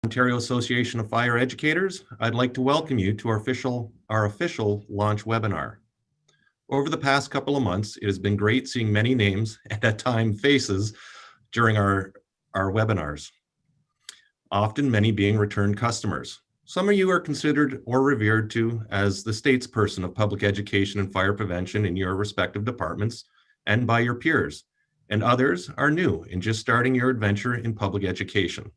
Ontario Association of Fire Educators, I'd like to welcome you to our official launch webinar. Over the past couple of months, it has been great seeing many names and at times faces during our webinars, often many being return customers. Some of you are considered or revered to as the statesperson of public education and fire prevention in your respective departments and by your peers, and others are new and just starting your adventure in public education.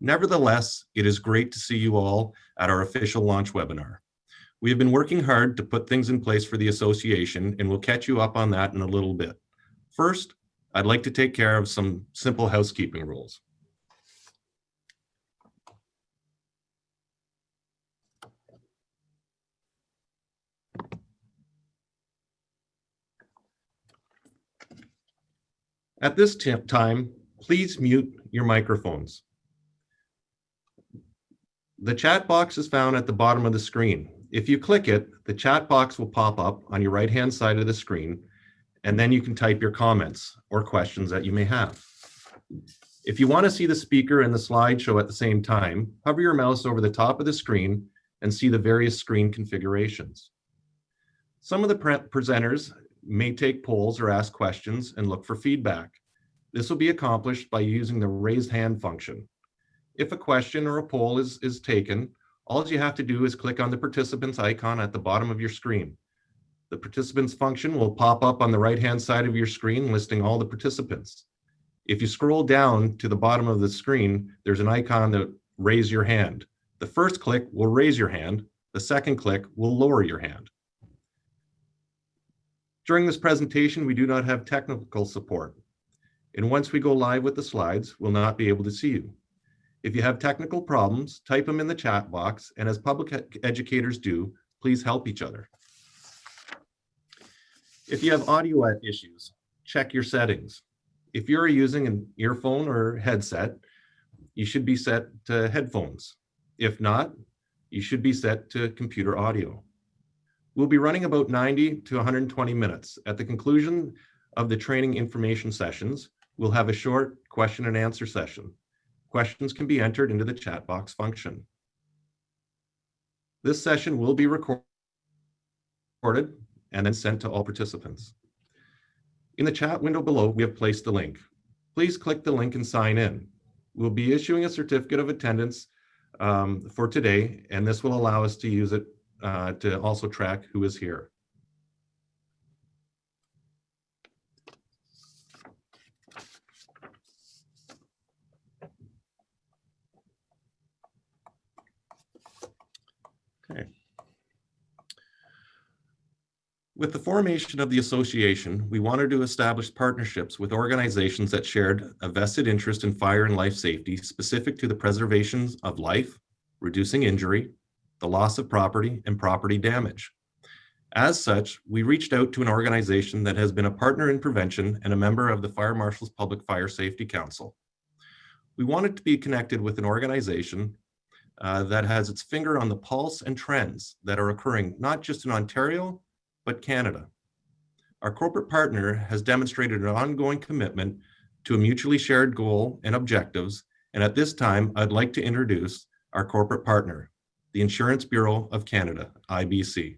Nevertheless, it is great to see you all at our official launch webinar. We have been working hard to put things in place for the association, and we'll catch you up on that in a little bit. First, I'd like to take care of some simple housekeeping rules. At this time, please mute your microphones. The chat box is found at the bottom of the screen. If you click it, the chat box will pop up on your right-hand side of the screen, and then you can type your comments or questions that you may have. If you want to see the speaker and the slideshow at the same time, hover your mouse over the top of the screen and see the various screen configurations. Some of the presenters may take polls or ask questions and look for feedback. This will be accomplished by using the raised hand function. If a question or a poll is taken, all you have to do is click on the participants icon at the bottom of your screen. The participants function will pop up on the right-hand side of your screen listing all the participants. If you scroll down to the bottom of the screen, there's an icon that raise your hand. The first click will raise your hand. The second click will lower your hand. During this presentation, we do not have technical support. And once we go live with the slides, we'll not be able to see you. If you have technical problems, type them in the chat box, and as public educators do, please help each other. If you have audio issues, check your settings. If you're using an earphone or headset, you should be set to headphones. If not, you should be set to computer audio. We'll be running about 90 to 120 minutes. At the conclusion of the training information sessions, we'll have a short question and answer session. Questions can be entered into the chat box function. This session will be recorded and then sent to all participants. In the chat window below, we have placed the link. Please click the link and sign in. We'll be issuing a certificate of attendance for today, and this will allow us to use it to also track who is here. Okay. With the formation of the association, we wanted to establish partnerships with organizations that shared a vested interest in fire and life safety specific to the preservation of life, reducing injury, the loss of property, and property damage. As such, we reached out to an organization that has been a partner in prevention and a member of the Fire Marshal's Public Fire Safety Council. We wanted to be connected with an organization that has its finger on the pulse and trends that are occurring not just in Ontario, but Canada. Our corporate partner has demonstrated an ongoing commitment to a mutually shared goal and objectives, and at this time, I'd like to introduce our corporate partner, the Insurance Bureau of Canada, IBC.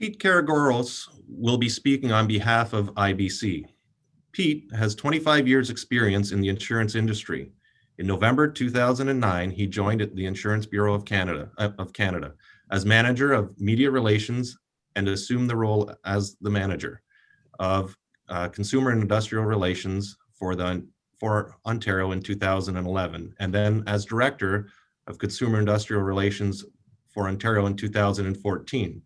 Pete Karagoros will be speaking on behalf of IBC. Pete has 25 years experience in the insurance industry. In November 2009, he joined the Insurance Bureau of Canada as manager of media relations and assumed the role as the manager of consumer and industrial relations for Ontario in 2011, and then as director of consumer industrial relations for Ontario in 2014.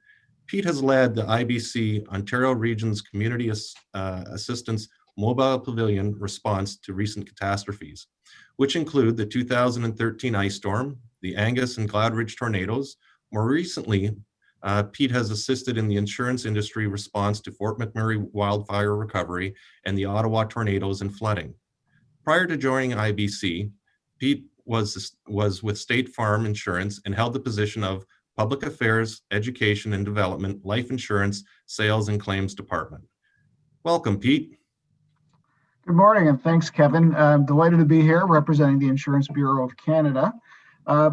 Pete has led the IBC Ontario Region's Community Assistance Mobile Pavilion response to recent catastrophes, which include the 2013 ice storm, the Angus and Cloudridge tornadoes. More recently, Pete has assisted in the insurance industry response to Fort McMurray wildfire recovery and the Ottawa tornadoes and flooding. Prior to joining IBC, Pete was with State Farm Insurance and held the position of Public Affairs, Education and Development, Life Insurance, Sales and Claims Department. Welcome, Pete. Good morning, and thanks, Kevin. I'm delighted to be here representing the Insurance Bureau of Canada.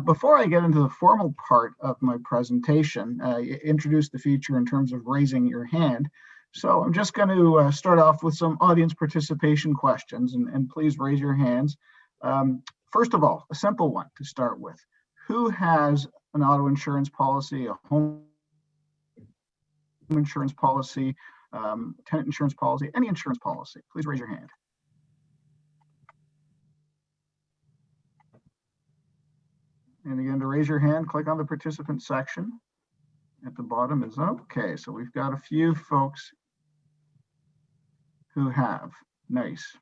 Before I get into the formal part of my presentation, introduce the feature in terms of raising your hand. So I'm just going to start off with some audience participation questions, and please raise your hands. First of all, a simple one to start with. Who has an auto insurance policy, a home insurance policy, tenant insurance policy, any insurance policy? Please raise your hand. And again, to raise your hand, click on the participant section. At the bottom is okay. So we've got a few folks who have. Nice.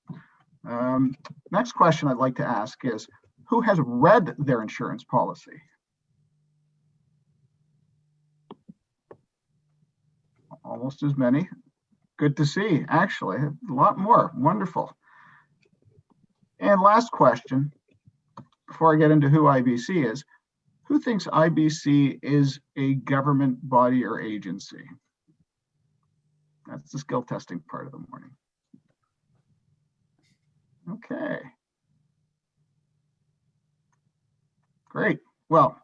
Next question I'd like to ask is, who has read their insurance policy? Almost as many. Good to see, actually. A lot more. Wonderful. And last question, before I get into who IBC is, who thinks IBC is a government body or agency? That's the skill testing part of the morning. Okay. Great. Well,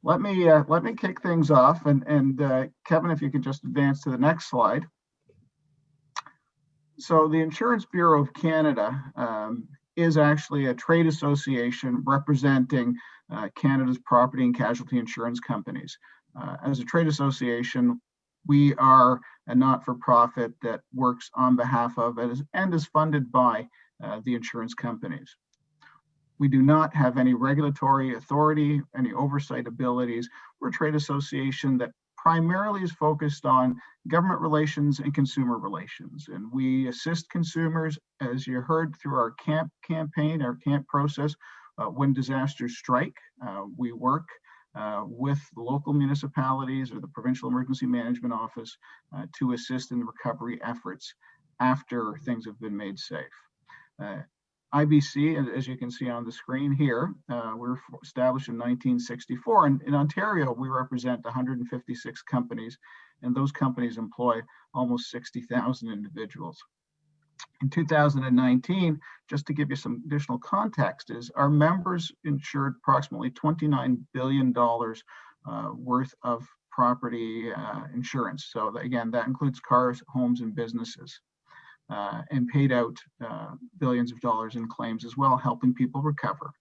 let me kick things off, and Kevin, if you could just advance to the next slide. So the Insurance Bureau of Canada is actually a trade association representing Canada's property and casualty insurance companies. As a trade association, we are a not-for-profit that works on behalf of and is funded by the insurance companies. We do not have any regulatory authority, any oversight abilities. We're a trade association that primarily is focused on government relations and consumer relations. And we assist consumers, as you heard, through our CAMP campaign, our CAMP process. When disasters strike, we work with the local municipalities or the Provincial Emergency Management Office to assist in the recovery efforts after things have been made safe. IBC, as you can see on the screen here, we were established in 1964. And in Ontario, we represent 156 companies, and those companies employ almost 60,000 individuals. In 2019, just to give you some additional context, is our members insured approximately $29 billion worth of property insurance. So again, that includes cars, homes, and businesses. And paid out billions of dollars in claims as well, helping people recover.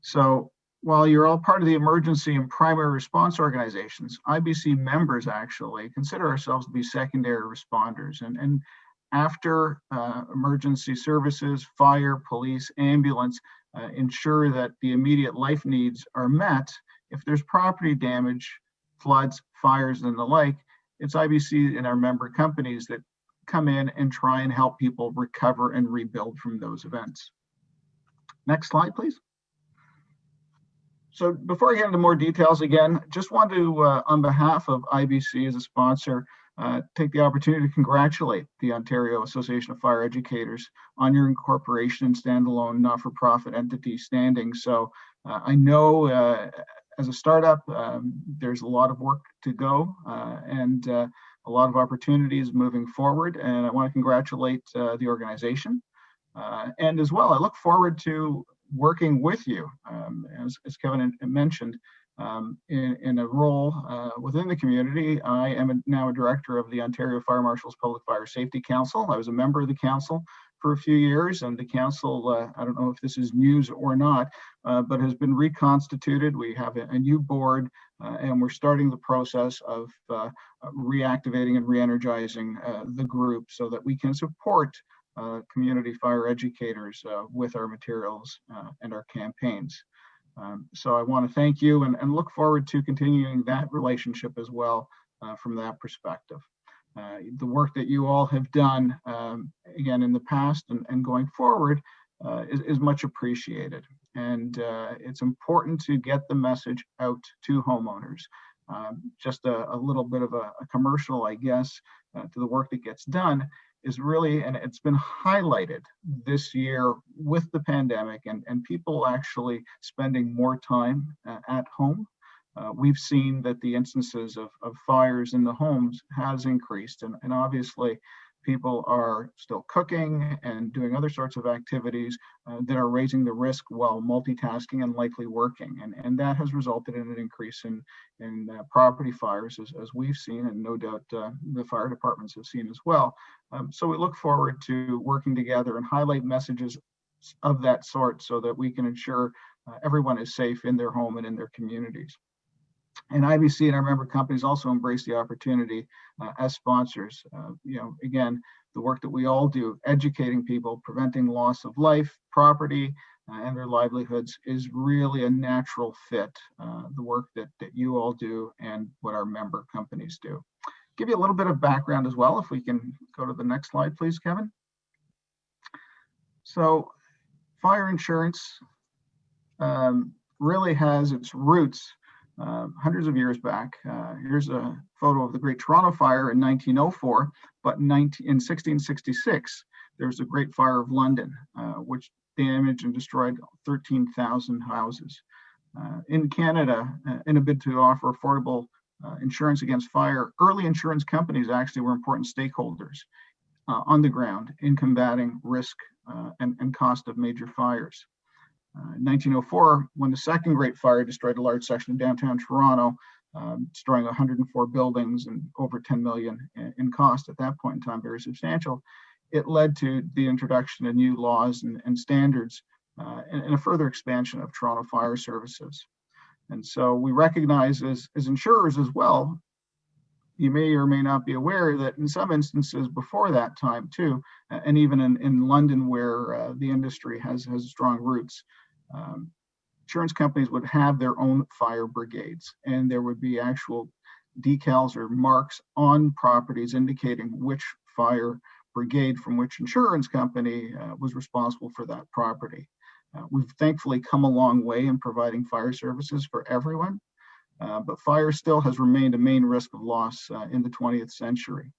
So while you're all part of the emergency and primary response organizations, IBC members actually consider ourselves to be secondary responders. And after emergency services, fire, police, ambulance, ensure that the immediate life needs are met, if there's property damage, floods, fires, and the like, it's IBC and our member companies that come in and try and help people recover and rebuild from those events. Next slide, please. So before I get into more details, again, just want to, on behalf of IBC as a sponsor, take the opportunity to congratulate the Ontario Association of Fire Educators on your incorporation and standalone not-for-profit entity standing. So I know as a startup, there's a lot of work to go and a lot of opportunities moving forward, and I want to congratulate the organization. And as well, I look forward to working with you. As Kevin mentioned, in a role within the community. I am now a director of the Ontario Fire Marshal's Public Fire Safety Council. I was a member of the council for a few years, and the council, I don't know if this is news or not, but has been reconstituted. We have a new board, and we're starting the process of reactivating and re-energizing the group so that we can support community fire educators with our materials and our campaigns. So I want to thank you and look forward to continuing that relationship as well from that perspective. The work that you all have done, again, in the past and going forward is much appreciated. And it's important to get the message out to homeowners. Just a little bit of a commercial, I guess, to the work that gets done is really, and it's been highlighted this year with the pandemic and people actually spending more time at home. We've seen that the instances of fires in the homes has increased, and obviously people are still cooking and doing other sorts of activities that are raising the risk while multitasking and likely working. And that has resulted in an increase in property fires, as we've seen, and no doubt the fire departments have seen as well. So we look forward to working together and highlight messages of that sort so that we can ensure everyone is safe in their home and in their communities. And IBC and our member companies also embrace the opportunity as sponsors. Again, the work that we all do, educating people, preventing loss of life, property, and their livelihoods is really a natural fit, the work that you all do and what our member companies do. Give you a little bit of background as well, if we can go to the next slide, please, Kevin. So fire insurance really has its roots hundreds of years back. Here's a photo of the Great Toronto Fire in 1904, but in 1666, there was the Great Fire of London, which damaged and destroyed 13,000 houses. In Canada, in a bid to offer affordable insurance against fire, early insurance companies actually were important stakeholders on the ground in combating risk and cost of major fires. In 1904, when the second Great Fire destroyed a large section of downtown Toronto, destroying 104 buildings and over 10 million in cost at that point in time, very substantial, it led to the introduction of new laws and standards and a further expansion of Toronto Fire Services. And so we recognize as insurers as well, you may or may not be aware that in some instances before that time too, and even in London where the industry has strong roots, insurance companies would have their own fire brigades, and there would be actual decals or marks on properties indicating which fire brigade from which insurance company was responsible for that property. We've thankfully come a long way in providing fire services for everyone, but fire still has remained a main risk of loss in the 20th century.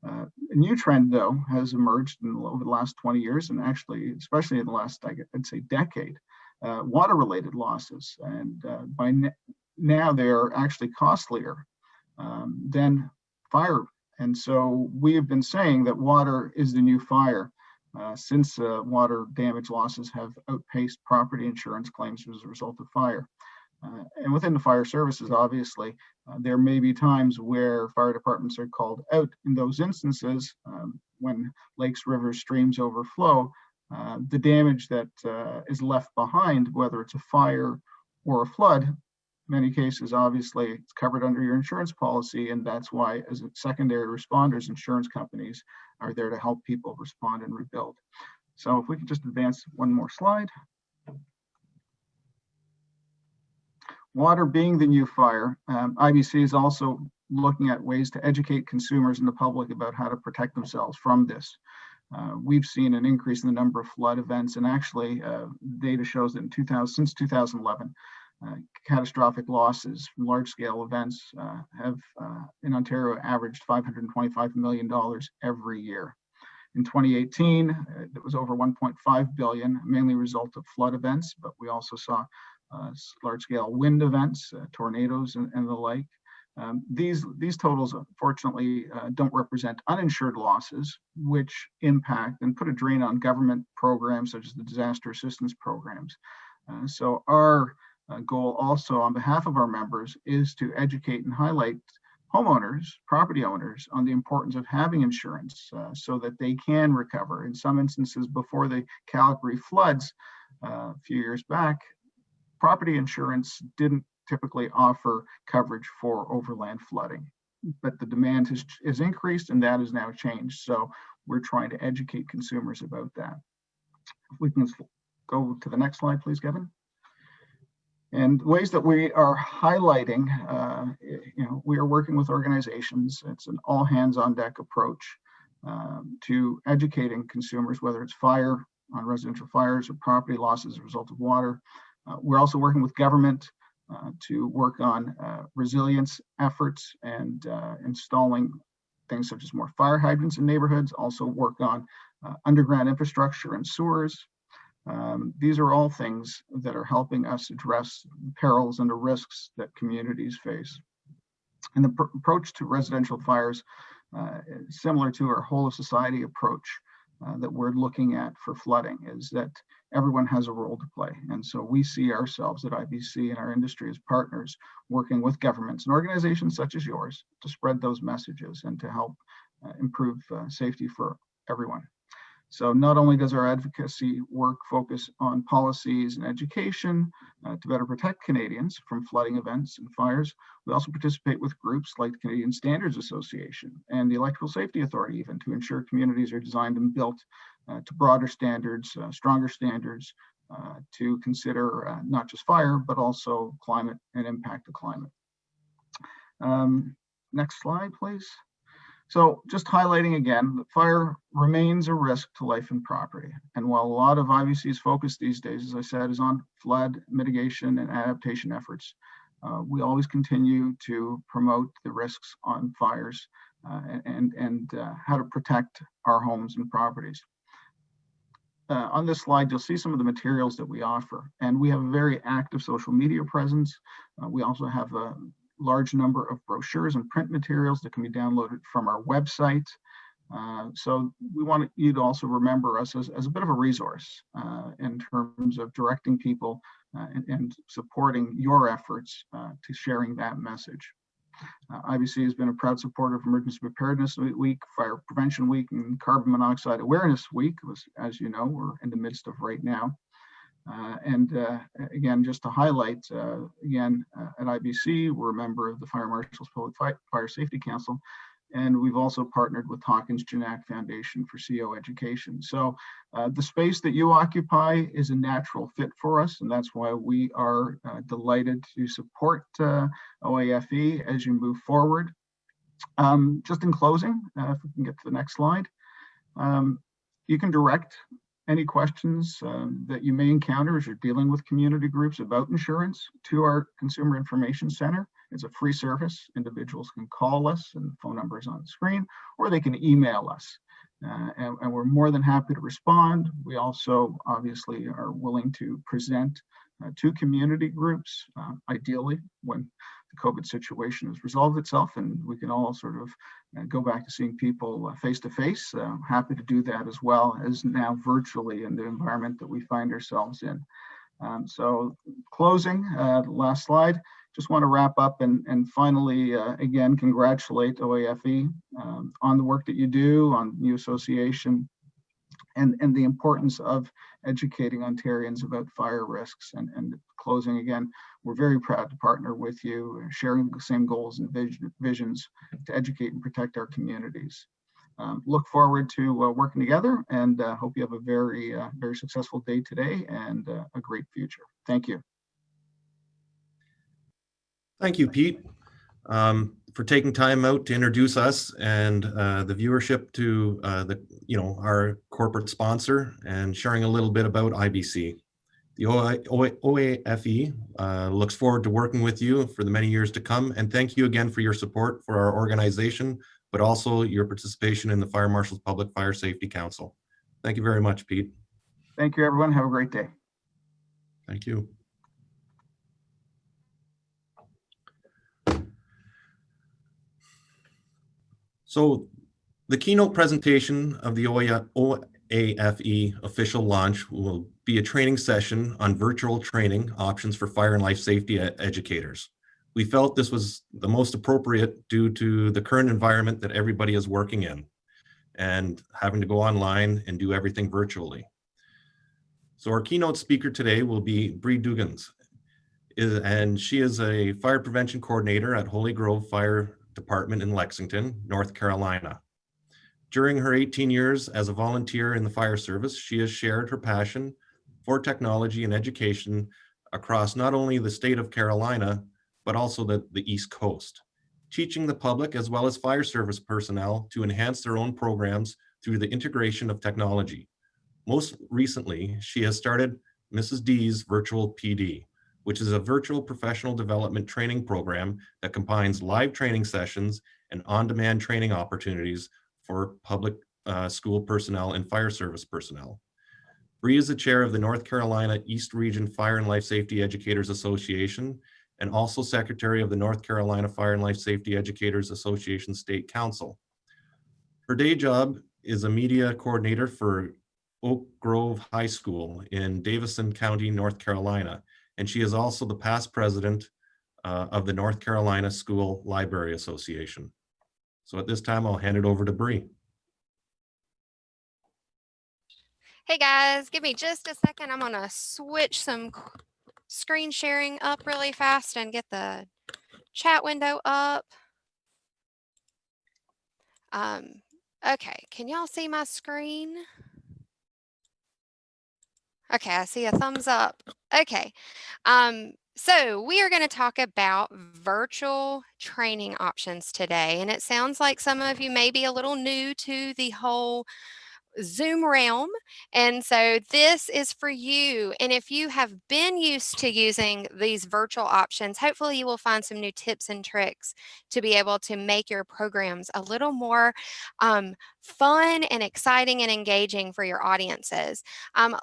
A new trend, though, has emerged over the last 20 years, and actually, especially in the last, I'd say, decade, water-related losses. And by now, they are actually costlier than fire. And so we have been saying that water is the new fire since water damage losses have outpaced property insurance claims as a result of fire. And within the fire services, obviously, there may be times where fire departments are called out. In those instances, when lakes, rivers, streams overflow, the damage that is left behind, whether it's a fire or a flood, in many cases, obviously, it's covered under your insurance policy. And that's why, as secondary responders, insurance companies are there to help people respond and rebuild. So if we can just advance one more slide. Water being the new fire, IBC is also looking at ways to educate consumers and the public about how to protect themselves from this. We've seen an increase in the number of flood events, and actually data shows that since 2011, catastrophic losses from large-scale events have in Ontario averaged $525 million every year. In 2018, it was over 1.5 billion, mainly a result of flood events, but we also saw large-scale wind events, tornadoes, and the like. These totals, unfortunately, don't represent uninsured losses, which impact and put a drain on government programs such as the disaster assistance programs. So our goal also on behalf of our members is to educate and highlight homeowners, property owners, on the importance of having insurance so that they can recover. In some instances, before the Calgary floods a few years back, property insurance didn't typically offer coverage for overland flooding, but the demand has increased, and that has now changed. So we're trying to educate consumers about that. If we can go to the next slide, please, Kevin. And ways that we are highlighting, we are working with organizations. It's an all hands on deck approach to educating consumers, whether it's fire on residential fires or property losses as a result of water. We're also working with government to work on resilience efforts and installing things such as more fire hydrants in neighborhoods, also work on underground infrastructure and sewers. These are all things that are helping us address perils and the risks that communities face. And the approach to residential fires is similar to our whole of society approach that we're looking at for flooding, is that everyone has a role to play. And so we see ourselves at IBC and our industry as partners, working with governments and organizations such as yours to spread those messages and to help improve safety for everyone. So not only does our advocacy work focus on policies and education to better protect Canadians from flooding events and fires, we also participate with groups like the Canadian Standards Association and the Electrical Safety Authority, even, to ensure communities are designed and built to broader standards, stronger standards, to consider not just fire, but also climate and impact of climate. Next slide, please. So just highlighting again, that fire remains a risk to life and property. And while a lot of IBC's focus these days, as I said, is on flood mitigation and adaptation efforts, we always continue to promote the risks on fires and how to protect our homes and properties. On this slide, you'll see some of the materials that we offer. And we have a very active social media presence. We also have a large number of brochures and print materials that can be downloaded from our website. So we want you to also remember us as a bit of a resource in terms of directing people and supporting your efforts to sharing that message. IBC has been a proud supporter of Emergency Preparedness Week, Fire Prevention Week, and Carbon Monoxide Awareness Week, as you know, we're in the midst of right now. Again, just to highlight, at IBC, we're a member of the Fire Marshal's Public Fire Safety Council, and we've also partnered with Hawkins Janak Foundation for CO education. So the space that you occupy is a natural fit for us, and that's why we are delighted to support OAFE as you move forward. Just in closing, if we can get to the next slide, you can direct any questions that you may encounter as you're dealing with community groups about insurance to our Consumer Information Center. It's a free service. Individuals can call us, and the phone number is on the screen, or they can email us. And we're more than happy to respond. We also obviously are willing to present to community groups, ideally when the COVID situation has resolved itself and we can all sort of go back to seeing people face to face. Happy to do that as well as now virtually in the environment that we find ourselves in. So closing, last slide, just want to wrap up and finally, again, congratulate OAFE on the work that you do, on new association, and the importance of educating Ontarians about fire risks. And closing again, we're very proud to partner with you, sharing the same goals and visions to educate and protect our communities. Look forward to working together, and hope you have a very, very successful day today and a great future. Thank you. Thank you, Pete, for taking time out to introduce us and the viewership to our corporate sponsor and sharing a little bit about IBC. The OAFE looks forward to working with you for the many years to come, and thank you again for your support for our organization, but also your participation in the Fire Marshal's Public Fire Safety Council. Thank you very much, Pete. Thank you, everyone. Have a great day. Thank you. So the keynote presentation of the OAFE official launch will be a training session on virtual training options for fire and life safety educators. We felt this was the most appropriate due to the current environment that everybody is working in and having to go online and do everything virtually. So our keynote speaker today will be Bree Dugans, and she is a fire prevention coordinator at Holy Grove Fire Department in Lexington, North Carolina. During her 18 years as a volunteer in the fire service, she has shared her passion for technology and education across not only the state of Carolina, but also the East Coast, teaching the public as well as fire service personnel to enhance their own programs through the integration of technology. Most recently, she has started Mrs. D's Virtual PD, which is a virtual professional development training program that combines live training sessions and on-demand training opportunities for public school personnel and fire service personnel. Bree is the chair of the North Carolina East Region Fire and Life Safety Educators Association and also secretary of the North Carolina Fire and Life Safety Educators Association State Council. Her day job is a media coordinator for Oak Grove High School in Davison County, North Carolina, and she is also the past president of the North Carolina School Library Association. So at this time, I'll hand it over to Bree. Hey guys, give me just a second. I'm gonna switch some screen sharing up really fast and get the chat window up. Okay, can y'all see my screen? Okay, I see a thumbs up. Okay, so we are going to talk about virtual training options today, and it sounds like some of you may be a little new to the whole Zoom realm. And so this is for you. And if you have been used to using these virtual options, hopefully you will find some new tips and tricks to be able to make your programs a little more fun and exciting and engaging for your audiences.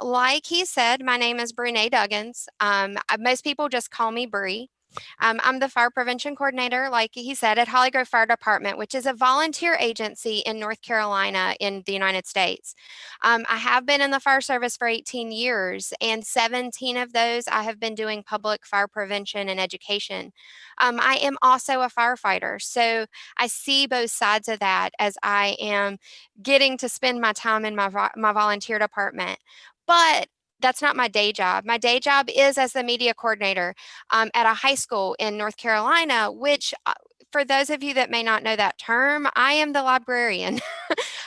Like he said, my name is Brene Duggins. Most people just call me Bree. I'm the fire prevention coordinator, like he said, at Holly Grove Fire Department, which is a volunteer agency in North Carolina in the United States. I have been in the fire service for 18 years, and 17 of those I have been doing public fire prevention and education. I am also a firefighter, so I see both sides of that as I am getting to spend my time in my volunteer department. But that's not my day job. My day job is as the media coordinator at a high school in North Carolina, which for those of you that may not know that term, I am the librarian.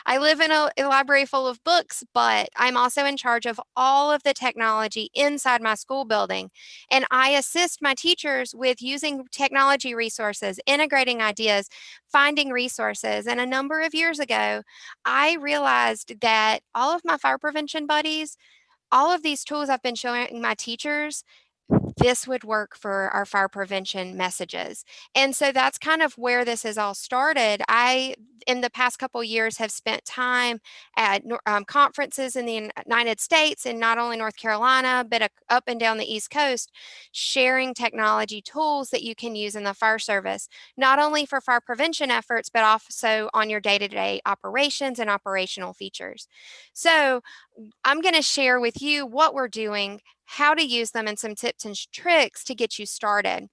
I live in a library full of books, but I'm also in charge of all of the technology inside my school building. And I assist my teachers with using technology resources, integrating ideas, finding resources. And a number of years ago, I realized that all of my fire prevention buddies, all of these tools I've been showing my teachers, this would work for our fire prevention messages. And so that's kind of where this has all started. I, in the past couple years, have spent time at conferences in the United States and not only North Carolina, but up and down the East Coast, sharing technology tools that you can use in the fire service, not only for fire prevention efforts, but also on your day-to-day operations and operational features. So I'm going to share with you what we're doing, how to use them, and some tips and tricks to get you started.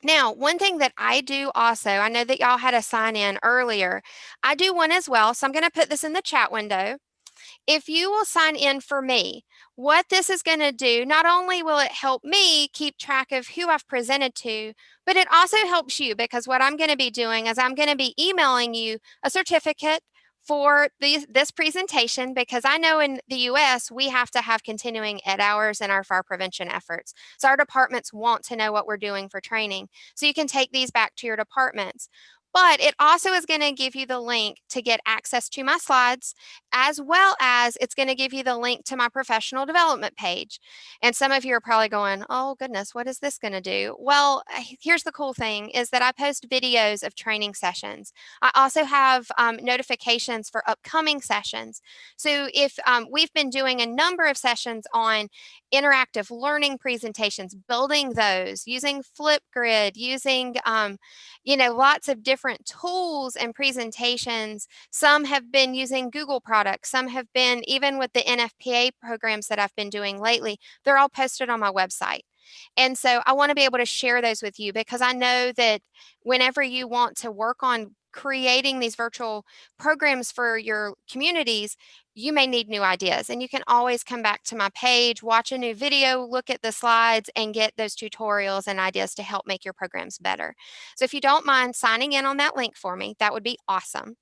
Now, one thing that I do also, I know that y'all had a sign in earlier. I do one as well, so I'm going to put this in the chat window. If you will sign in for me, what this is going to do, not only will it help me keep track of who I've presented to, but it also helps you, because what I'm going to be doing is I'm going to be emailing you a certificate for this presentation, because I know in the US we have to have continuing ed hours in our fire prevention efforts. So our departments want to know what we're doing for training. So you can take these back to your departments. But it also is going to give you the link to get access to my slides, as well as it's going to give you the link to my professional development page. And some of you are probably going, oh goodness, what is this going to do? Well, here's the cool thing is that I post videos of training sessions. I also have notifications for upcoming sessions. So if we've been doing a number of sessions on interactive learning presentations, building those, using Flipgrid, using, lots of different different tools and presentations. Some have been using Google products. Some have been, even with the NFPA programs that I've been doing lately, they're all posted on my website. And so I want to be able to share those with you, because I know that whenever you want to work on creating these virtual programs for your communities, you may need new ideas, and you can always come back to my page, watch a new video, look at the slides, and get those tutorials and ideas to help make your programs better. So if you don't mind signing in on that link for me, that would be awesome.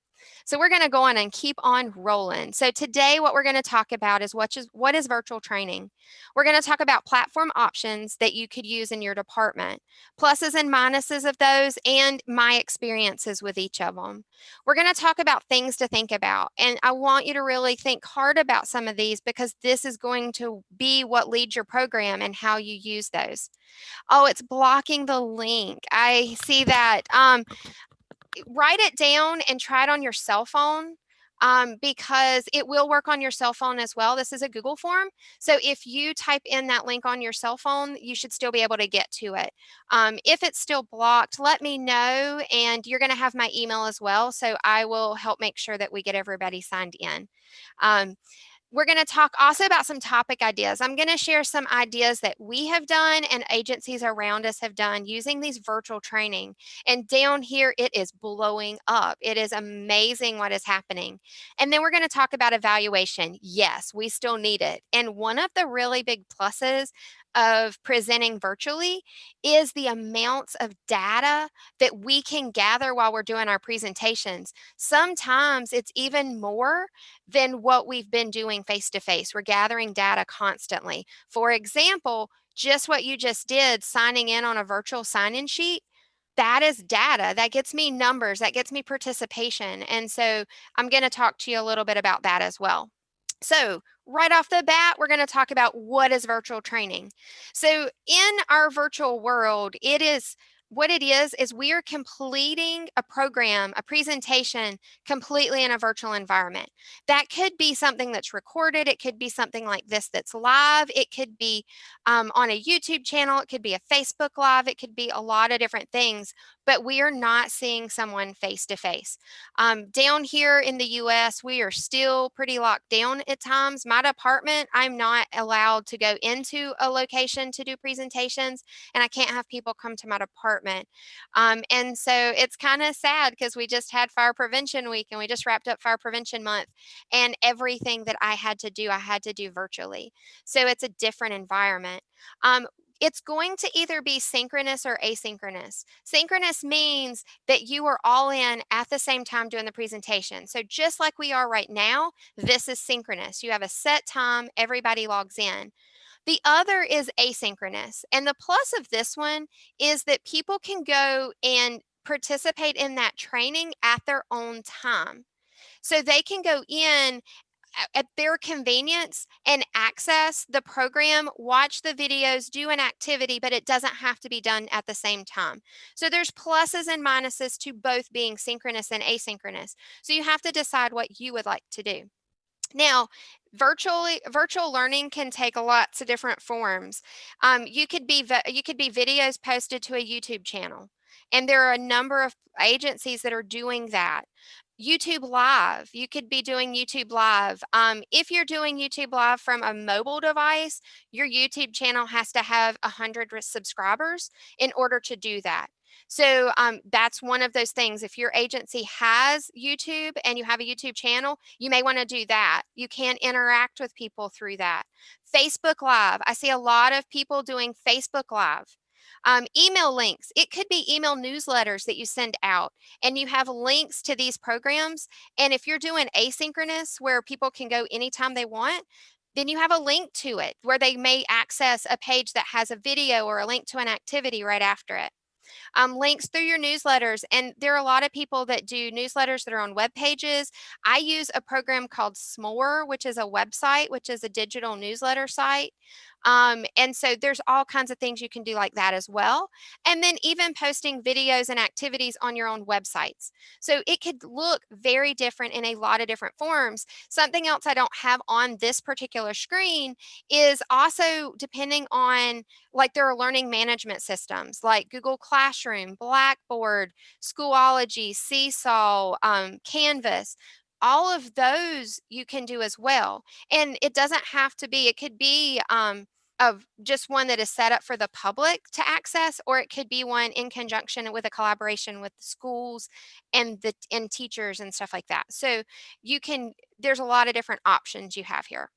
So we're going to go on and keep on rolling. So today what we're going to talk about is what is virtual training. We're going to talk about platform options that you could use in your department, pluses and minuses of those, and my experiences with each of them. We're going to talk about things to think about, and I want you to really think hard about some of these, because this is going to be what leads your program and how you use those. Oh, it's blocking the link. I see that. Write it down and try it on your cell phone, because it will work on your cell phone as well. This is a Google form. So if you type in that link on your cell phone, you should still be able to get to it. If it's still blocked, let me know, and you're going to have my email as well. So I will help make sure that we get everybody signed in. We're going to talk also about some topic ideas. I'm going to share some ideas that we have done and agencies around us have done using these virtual training. And down here, it is blowing up. It is amazing what is happening. And then we're going to talk about evaluation. Yes, we still need it. And one of the really big pluses of presenting virtually is the amounts of data that we can gather while we're doing our presentations. Sometimes it's even more than what we've been doing face to face. We're gathering data constantly. For example, just what you just did, signing in on a virtual sign-in sheet, that is data. That gets me numbers, that gets me participation. And so I'm going to talk to you a little bit about that as well. So right off the bat, we're going to talk about what is virtual training. So in our virtual world, what it is we are completing a program, a presentation completely in a virtual environment. That could be something that's recorded. It could be something like this that's live. It could be on a YouTube channel. It could be a Facebook Live. It could be a lot of different things, but we are not seeing someone face to face. Down here in the US, we are still pretty locked down at times. My department, I'm not allowed to go into a location to do presentations, and I can't have people come to my department. And so it's kind of sad, because we just had Fire Prevention Week and we just wrapped up Fire Prevention Month, and everything that I had to do virtually. So it's a different environment. It's going to either be synchronous or asynchronous. Synchronous means that you are all in at the same time doing the presentation. So just like we are right now, this is synchronous. You have a set time, everybody logs in. The other is asynchronous. And the plus of this one is that people can go and participate in that training at their own time. So they can go in at their convenience and access the program, watch the videos, do an activity, but it doesn't have to be done at the same time. So there's pluses and minuses to both being synchronous and asynchronous. So you have to decide what you would like to do. Now, virtual learning can take lots of different forms. You could be videos posted to a YouTube channel, and there are a number of agencies that are doing that. YouTube Live, you could be doing YouTube Live. If you're doing YouTube Live from a mobile device, your YouTube channel has to have 100 subscribers in order to do that. So that's one of those things. If your agency has YouTube and you have a YouTube channel, you may want to do that. You can interact with people through that. Facebook Live, I see a lot of people doing Facebook Live. Email links, it could be email newsletters that you send out, and you have links to these programs. And if you're doing asynchronous, where people can go anytime they want, then you have a link to it where they may access a page that has a video or a link to an activity right after it. Links through your newsletters. And there are a lot of people that do newsletters that are on web pages. I use a program called S'more, which is a website, which is a digital newsletter site. And so there's all kinds of things you can do like that as well. And then even posting videos and activities on your own websites. So it could look very different in a lot of different forms. Something else I don't have on this particular screen is also depending on, like, there are learning management systems like Google Classroom, Blackboard, Schoology, Seesaw, Canvas. All of those you can do as well. And it doesn't have to be, it could be of just one that is set up for the public to access, or it could be one in conjunction with a collaboration with the schools and teachers and stuff like that. So you can, there's a lot of different options you have here.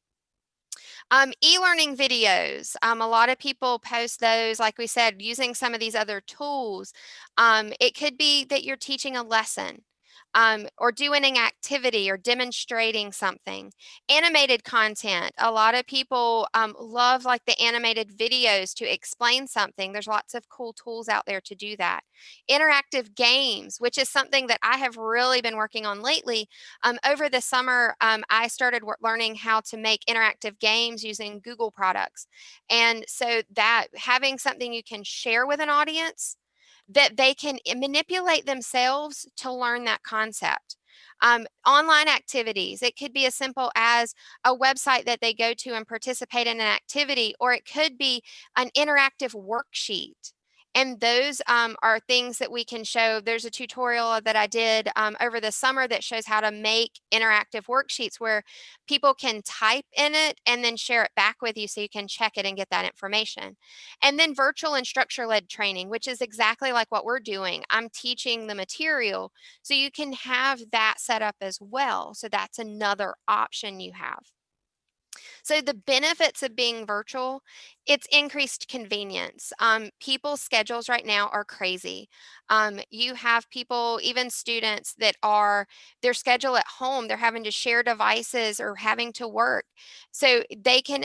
E-learning videos. A lot of people post those, like we said, using some of these other tools. It could be that you're teaching a lesson. Or doing an activity or demonstrating something. Animated content. A lot of people love like the animated videos to explain something. There's lots of cool tools out there to do that. Interactive games, which is something that I have really been working on lately. Over the summer, I started learning how to make interactive games using Google products. And so that having something you can share with an audience that they can manipulate themselves to learn that concept. Online activities, it could be as simple as a website that they go to and participate in an activity, or it could be an interactive worksheet. And those are things that we can show. There's a tutorial that I did over the summer that shows how to make interactive worksheets where people can type in it and then share it back with you so you can check it and get that information. And then virtual and structure-led training, which is exactly like what we're doing. I'm teaching the material, so you can have that set up as well. So that's another option you have. So the benefits of being virtual, it's increased convenience. People's schedules right now are crazy. You have people, even students that are their schedule at home, they're having to share devices or having to work. So they can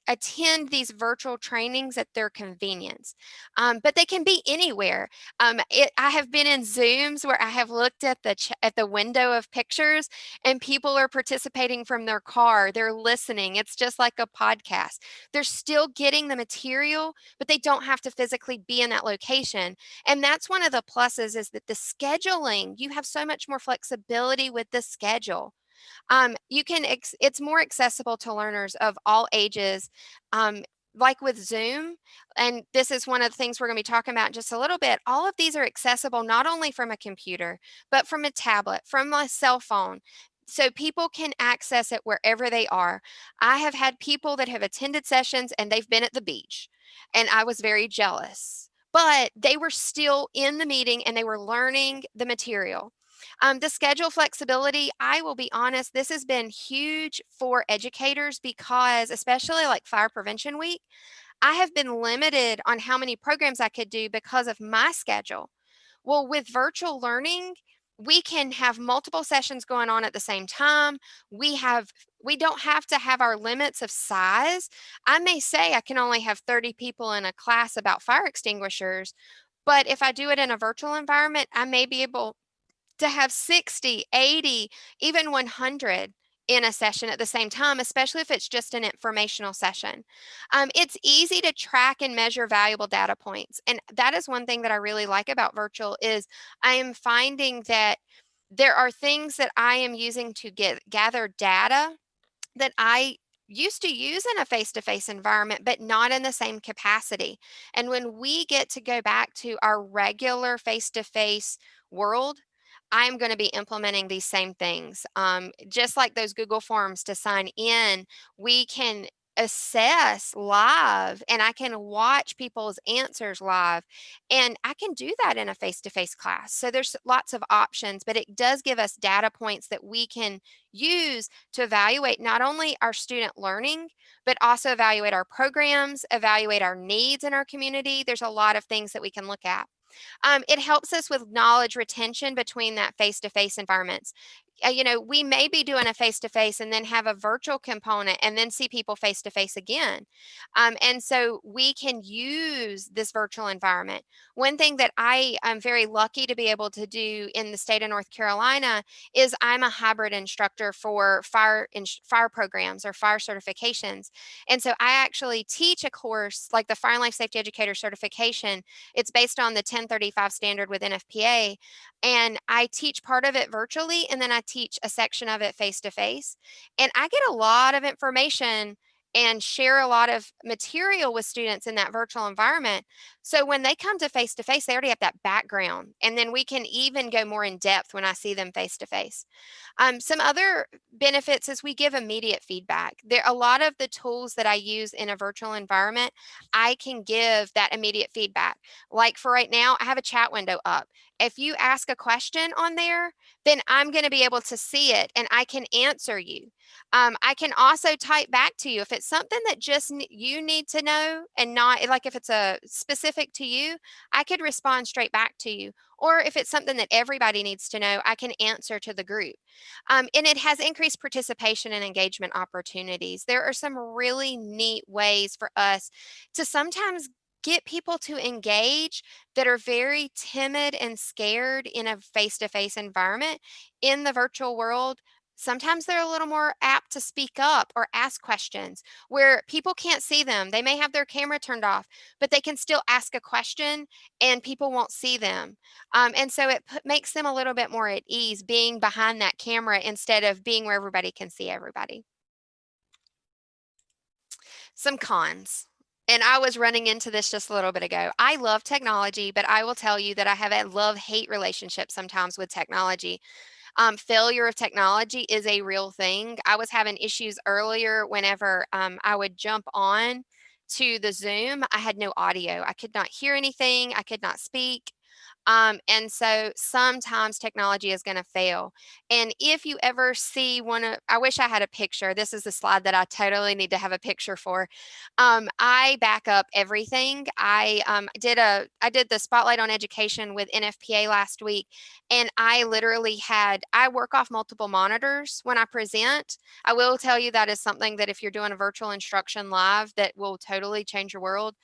attend these virtual trainings at their convenience. But they can be anywhere. I have been in Zooms where I have looked at the window of pictures and people are participating from their car. They're listening. It's just like a podcast. They're still getting the material, but they don't have to physically be in that location. And that's one of the pluses, is that the scheduling, you have so much more flexibility with the schedule. It's more accessible to learners of all ages. Like with Zoom, and this is one of the things we're going to be talking about in just a little bit. All of these are accessible not only from a computer, but from a tablet, from a cell phone. So people can access it wherever they are. I have had people that have attended sessions and they've been at the beach, and I was very jealous. But they were still in the meeting and they were learning the material. The schedule flexibility, I will be honest, this has been huge for educators because, especially like Fire Prevention Week, I have been limited on how many programs I could do because of my schedule. Well, with virtual learning, we can have multiple sessions going on at the same time. We don't have to have our limits of size. I may say I can only have 30 people in a class about fire extinguishers, but if I do it in a virtual environment, I may be able to have 60, 80, even 100 in a session at the same time, especially if it's just an informational session. It's easy to track and measure valuable data points. And that is one thing that I really like about virtual is I am finding that there are things that I am using to gather data that I used to use in a face-to-face environment, but not in the same capacity. And when we get to go back to our regular face-to-face world, I'm going to be implementing these same things. Just like those Google Forms to sign in, we can assess live and I can watch people's answers live, and I can do that in a face-to-face class. So there's lots of options, but it does give us data points that we can use to evaluate not only our student learning, but also evaluate our programs, evaluate our needs in our community. There's a lot of things that we can look at. It helps us with knowledge retention between that face-to-face environments. you know, we may be doing a face-to-face and then have a virtual component and then see people face-to-face again. And so we can use this virtual environment. One thing that I am very lucky to be able to do in the state of North Carolina is I'm a hybrid instructor for fire programs or fire certifications. And so I actually teach a course like the Fire and Life Safety Educator certification. It's based on the 1035 standard with NFPA. And I teach part of it virtually, and then I teach a section of it face to face. And I get a lot of information and share a lot of material with students in that virtual environment. So when they come to face, they already have that background. And then we can even go more in depth when I see them face to face. Some other benefits is we give immediate feedback. There a lot of the tools that I use in a virtual environment, I can give that immediate feedback. Like for right now, I have a chat window up. If you ask a question on there, then I'm going to be able to see it and I can answer you. I can also type back to you if it's something that just you need to know and not like if it's a specific to you, I could respond straight back to you. Or if it's something that everybody needs to know, I can answer to the group. And it has increased participation and engagement opportunities. There are some really neat ways for us to sometimes get people to engage that are very timid and scared in a face-to-face environment in the virtual world. Sometimes they're a little more apt to speak up or ask questions where people can't see them. They may have their camera turned off, but they can still ask a question and people won't see them. And so it makes them a little bit more at ease being behind that camera instead of being where everybody can see everybody. Some cons. And I was running into this just a little bit ago. I love technology, but I will tell you that I have a love-hate relationship sometimes with technology. Failure of technology is a real thing. I was having issues earlier whenever I would jump on to the Zoom. I had no audio. I could not hear anything. I could not speak. And so sometimes technology is going to fail. And if you ever see one of, I wish I had a picture. This is the slide that I totally need to have a picture for. I back up everything. I did the Spotlight on Education with NFPA last week, and I literally I work off multiple monitors when I present. I will tell you that is something that if you're doing a virtual instruction live, that will totally change your world.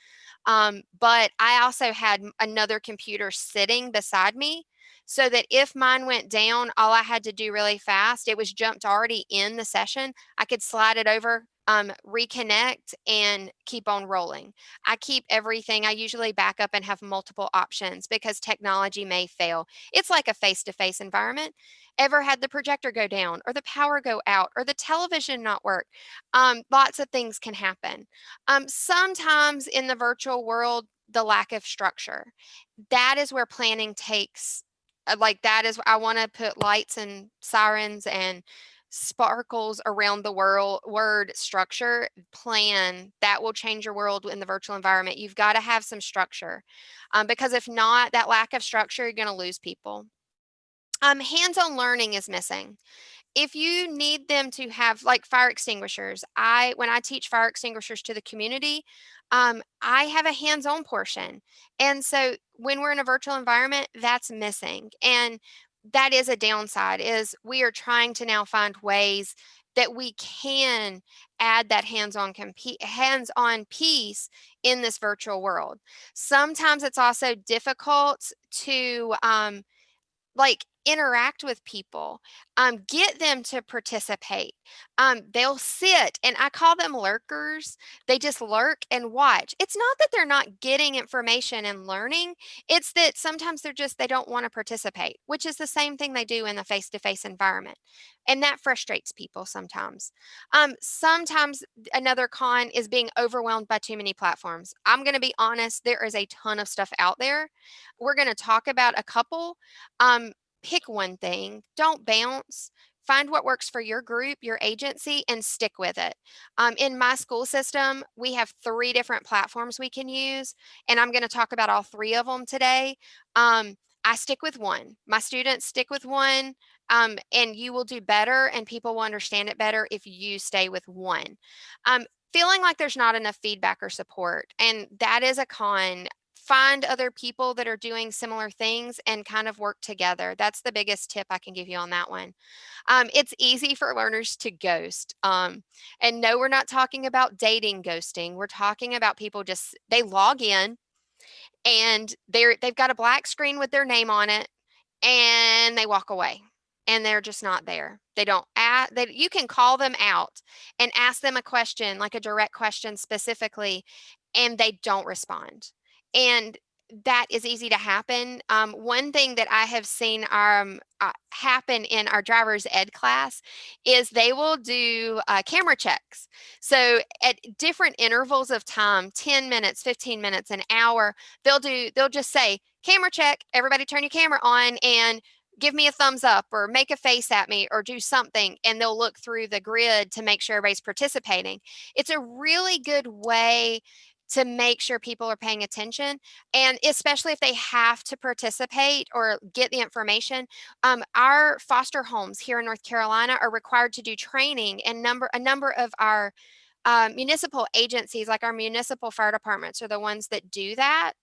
But I also had another computer sitting beside me so that if mine went down, all I had to do really fast, it was jumped already in the session. I could slide it over, reconnect and keep on rolling. I keep everything. I usually back up and have multiple options because technology may fail. It's like a face-to-face environment. Ever had the projector go down or the power go out or the television not work? Lots of things can happen. Sometimes in the virtual world, the lack of structure. That is where planning takes, like that is, I want to put lights and sirens and sparkles around the word structure. Plan. That will change your world in the virtual environment. You've got to have some structure because if not, that lack of structure, you're going to lose people. Hands-on learning is missing. If you need them to have like fire extinguishers, when I teach fire extinguishers to the community, I have a hands-on portion. And so when we're in a virtual environment, that's missing. And that is a downside is we are trying to now find ways that we can add that hands-on piece in this virtual world. Sometimes it's also difficult to like interact with people, get them to participate. They'll sit and I call them lurkers. They just lurk and watch. It's not that they're not getting information and learning. It's that sometimes they don't want to participate, which is the same thing they do in the face-to-face environment. And that frustrates people sometimes. Sometimes another con is being overwhelmed by too many platforms. I'm going to be honest, there is a ton of stuff out there. We're going to talk about a couple. Pick one thing, don't bounce. Find what works for your group, your agency, and stick with it. In my school system, we have 3 different platforms we can use, and I'm going to talk about all 3 of them today. I stick with one. My students stick with one, and you will do better, and people will understand it better if you stay with one. Feeling like there's not enough feedback or support, and that is a con find other people that are doing similar things and kind of work together. That's the biggest tip I can give you on that one. It's easy for learners to ghost. And no, we're not talking about dating ghosting. We're talking about people they log in and they've got a black screen with their name on it and they walk away and they're just not there. They don't ask, you can call them out and ask them a question, like a direct question specifically, and they don't respond. And that is easy to happen. One thing that I have seen happen in our driver's ed class is they will do camera checks. So at different intervals of time, 10 minutes, 15 minutes, an hour, they'll just say, camera check, everybody turn your camera on and give me a thumbs up or make a face at me or do something, and they'll look through the grid to make sure everybody's participating. It's a really good way to make sure people are paying attention, and especially if they have to participate or get the information. Our foster homes here in North Carolina are required to do training, and a number of our municipal agencies, like our municipal fire departments, are the ones that do that.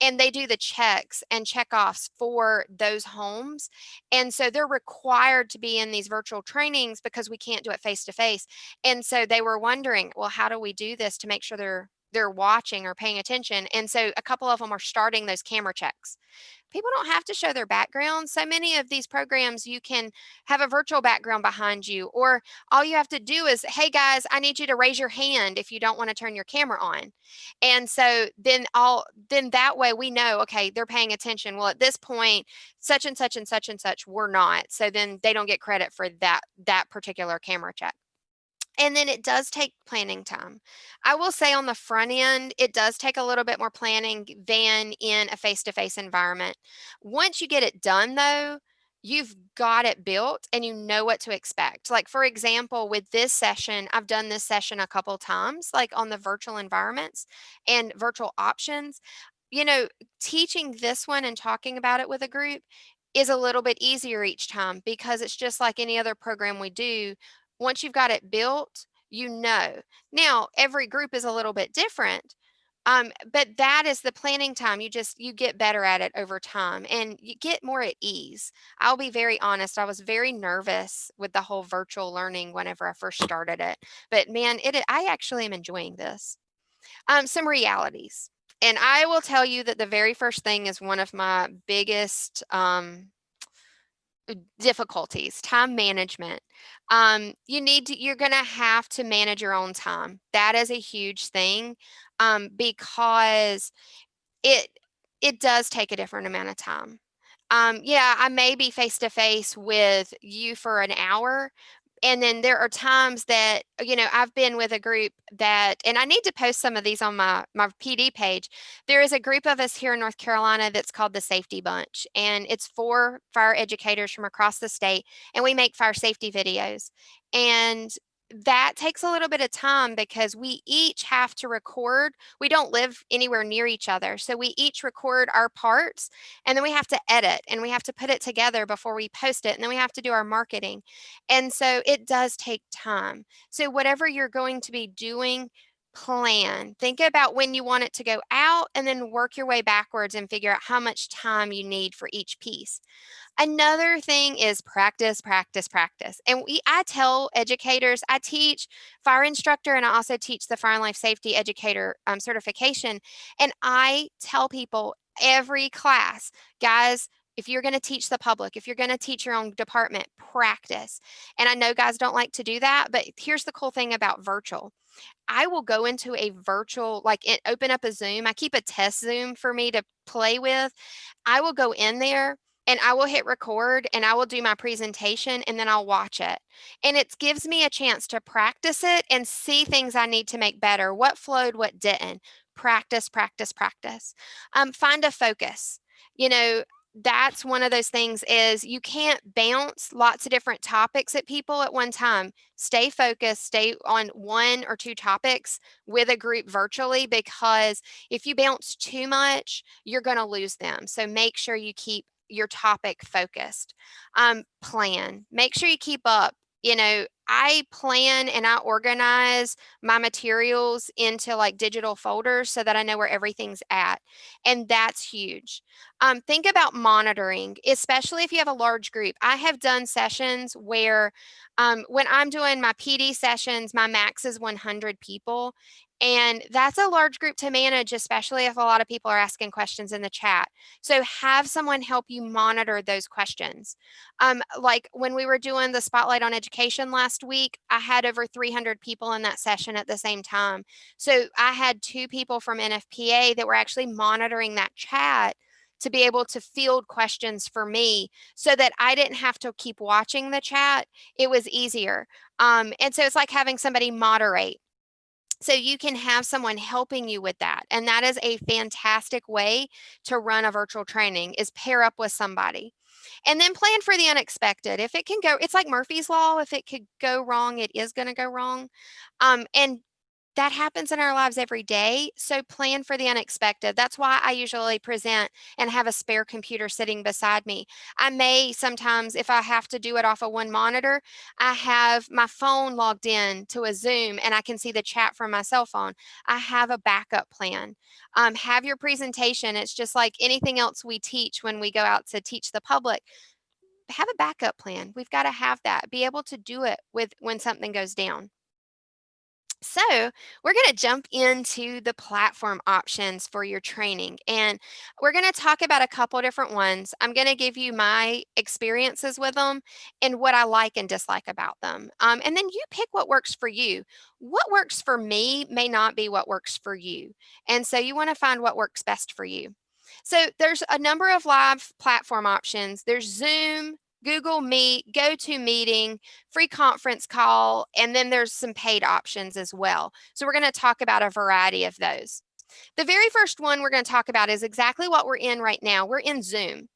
And they do the checks and checkoffs for those homes. And so they're required to be in these virtual trainings because we can't do it face to face. And so they were wondering, well, how do we do this to make sure they're watching or paying attention? And so a couple of them are starting those camera checks. People don't have to show their background. So many of these programs, you can have a virtual background behind you, or all you have to do is, hey guys, I need you to raise your hand if you don't want to turn your camera on. And so then that way we know, okay, they're paying attention. Well, at this point, such and such and such and such were not. So then they don't get credit for that particular camera check. And then it does take planning time. I will say on the front end, it does take a little bit more planning than in a face-to-face environment. Once you get it done though, you've got it built and you know what to expect. Like for example, with this session, I've done this session a couple times, like on the virtual environments and virtual options. You know, teaching this one and talking about it with a group is a little bit easier each time because it's just like any other program we do. Once you've got it built, you know. Now, every group is a little bit different, but that is the planning time. You get better at it over time and you get more at ease. I'll be very honest. I was very nervous with the whole virtual learning whenever I first started it, but man, I actually am enjoying this. Some realities. And I will tell you that the very first thing is one of my biggest difficulties, time management. You're going to have to manage your own time. That is a huge thing because it it does take a different amount of time. Yeah, I may be face to face with you for an hour. And then there are times that, I've been with a group that, and I need to post some of these on my PD page. There is a group of us here in North Carolina that's called the Safety Bunch, and it's 4 fire educators from across the state, and we make fire safety videos. And that takes a little bit of time because we each have to record. We don't live anywhere near each other. So we each record our parts and then we have to edit and we have to put it together before we post it. And then we have to do our marketing. And so it does take time. So whatever you're going to be doing, plan. Think about when you want it to go out and then work your way backwards and figure out how much time you need for each piece. Another thing is practice, practice, practice. And I tell educators, I teach fire instructor and I also teach the fire and life safety educator certification. And I tell people every class, guys, if you're going to teach the public, if you're going to teach your own department, practice. And I know guys don't like to do that, but here's the cool thing about virtual. I will go into a virtual, open up a Zoom. I keep a test Zoom for me to play with. I will go in there and I will hit record and I will do my presentation and then I'll watch it. And it gives me a chance to practice it and see things I need to make better. What flowed, what didn't. Practice, practice, practice. Find a focus. That's one of those things is you can't bounce lots of different topics at people at one time. Stay focused, stay on 1 or 2 topics with a group virtually, because if you bounce too much, you're going to lose them. So make sure you keep your topic focused. Plan. Make sure you keep up You know, I plan and I organize my materials into like digital folders so that I know where everything's at. And that's huge. Think about monitoring, especially if you have a large group. I have done sessions where when I'm doing my PD sessions, my max is 100 people. And that's a large group to manage, especially if a lot of people are asking questions in the chat. So have someone help you monitor those questions. Like when we were doing the Spotlight on Education last week, I had over 300 people in that session at the same time. So I had 2 people from NFPA that were actually monitoring that chat to be able to field questions for me so that I didn't have to keep watching the chat. It was easier. And so it's like having somebody moderate. So you can have someone helping you with that. And that is a fantastic way to run a virtual training, is pair up with somebody. And then plan for the unexpected. If it can go, it's like Murphy's Law. If it could go wrong, it is going to go wrong. And that happens in our lives every day. So plan for the unexpected. That's why I usually present and have a spare computer sitting beside me. I may sometimes, if I have to do it off of one monitor, I have my phone logged in to a Zoom and I can see the chat from my cell phone. I have a backup plan. Have your presentation. It's just like anything else we teach when we go out to teach the public. Have a backup plan. We've got to have that. Be able to do it with when something goes down. So we're going to jump into the platform options for your training, and we're going to talk about a couple different ones. I'm going to give you my experiences with them and what I like and dislike about them. And then you pick what works for you. What works for me may not be what works for you. And so you want to find what works best for you. So there's a number of live platform options. There's Zoom, Google Meet, GoToMeeting, free conference call, and then there's some paid options as well. So we're going to talk about a variety of those. The very first one we're going to talk about is exactly what we're in right now. We're in Zoom.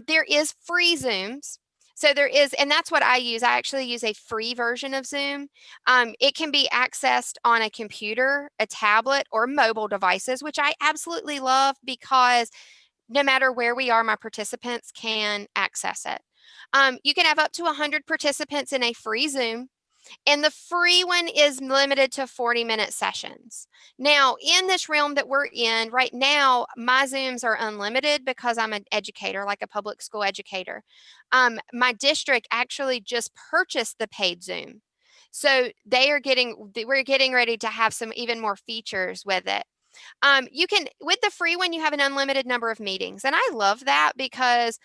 There is free Zooms. So there is, and that's what I use. I actually use a free version of Zoom. It can be accessed on a computer, a tablet, or mobile devices, which I absolutely love because no matter where we are, my participants can access it. You can have up to 100 participants in a free Zoom, and the free one is limited to 40-minute sessions. Now, in this realm that we're in right now, my Zooms are unlimited because I'm an educator, like a public school educator. My district actually just purchased the paid Zoom. So we're getting ready to have some even more features with it. You can, with the free one, you have an unlimited number of meetings. And I love that because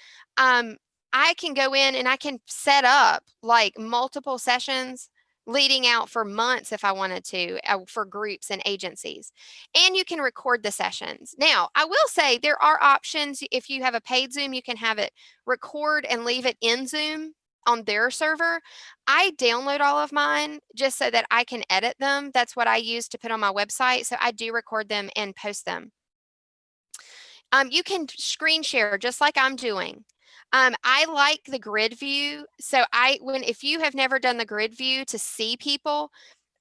I can go in and I can set up like multiple sessions leading out for months if I wanted to for groups and agencies. And you can record the sessions. Now, I will say there are options. If you have a paid Zoom, you can have it record and leave it in Zoom on their server. I download all of mine just so that I can edit them. That's what I use to put on my website. So I do record them and post them. You can screen share just like I'm doing. I like the grid view. So if you have never done the grid view to see people,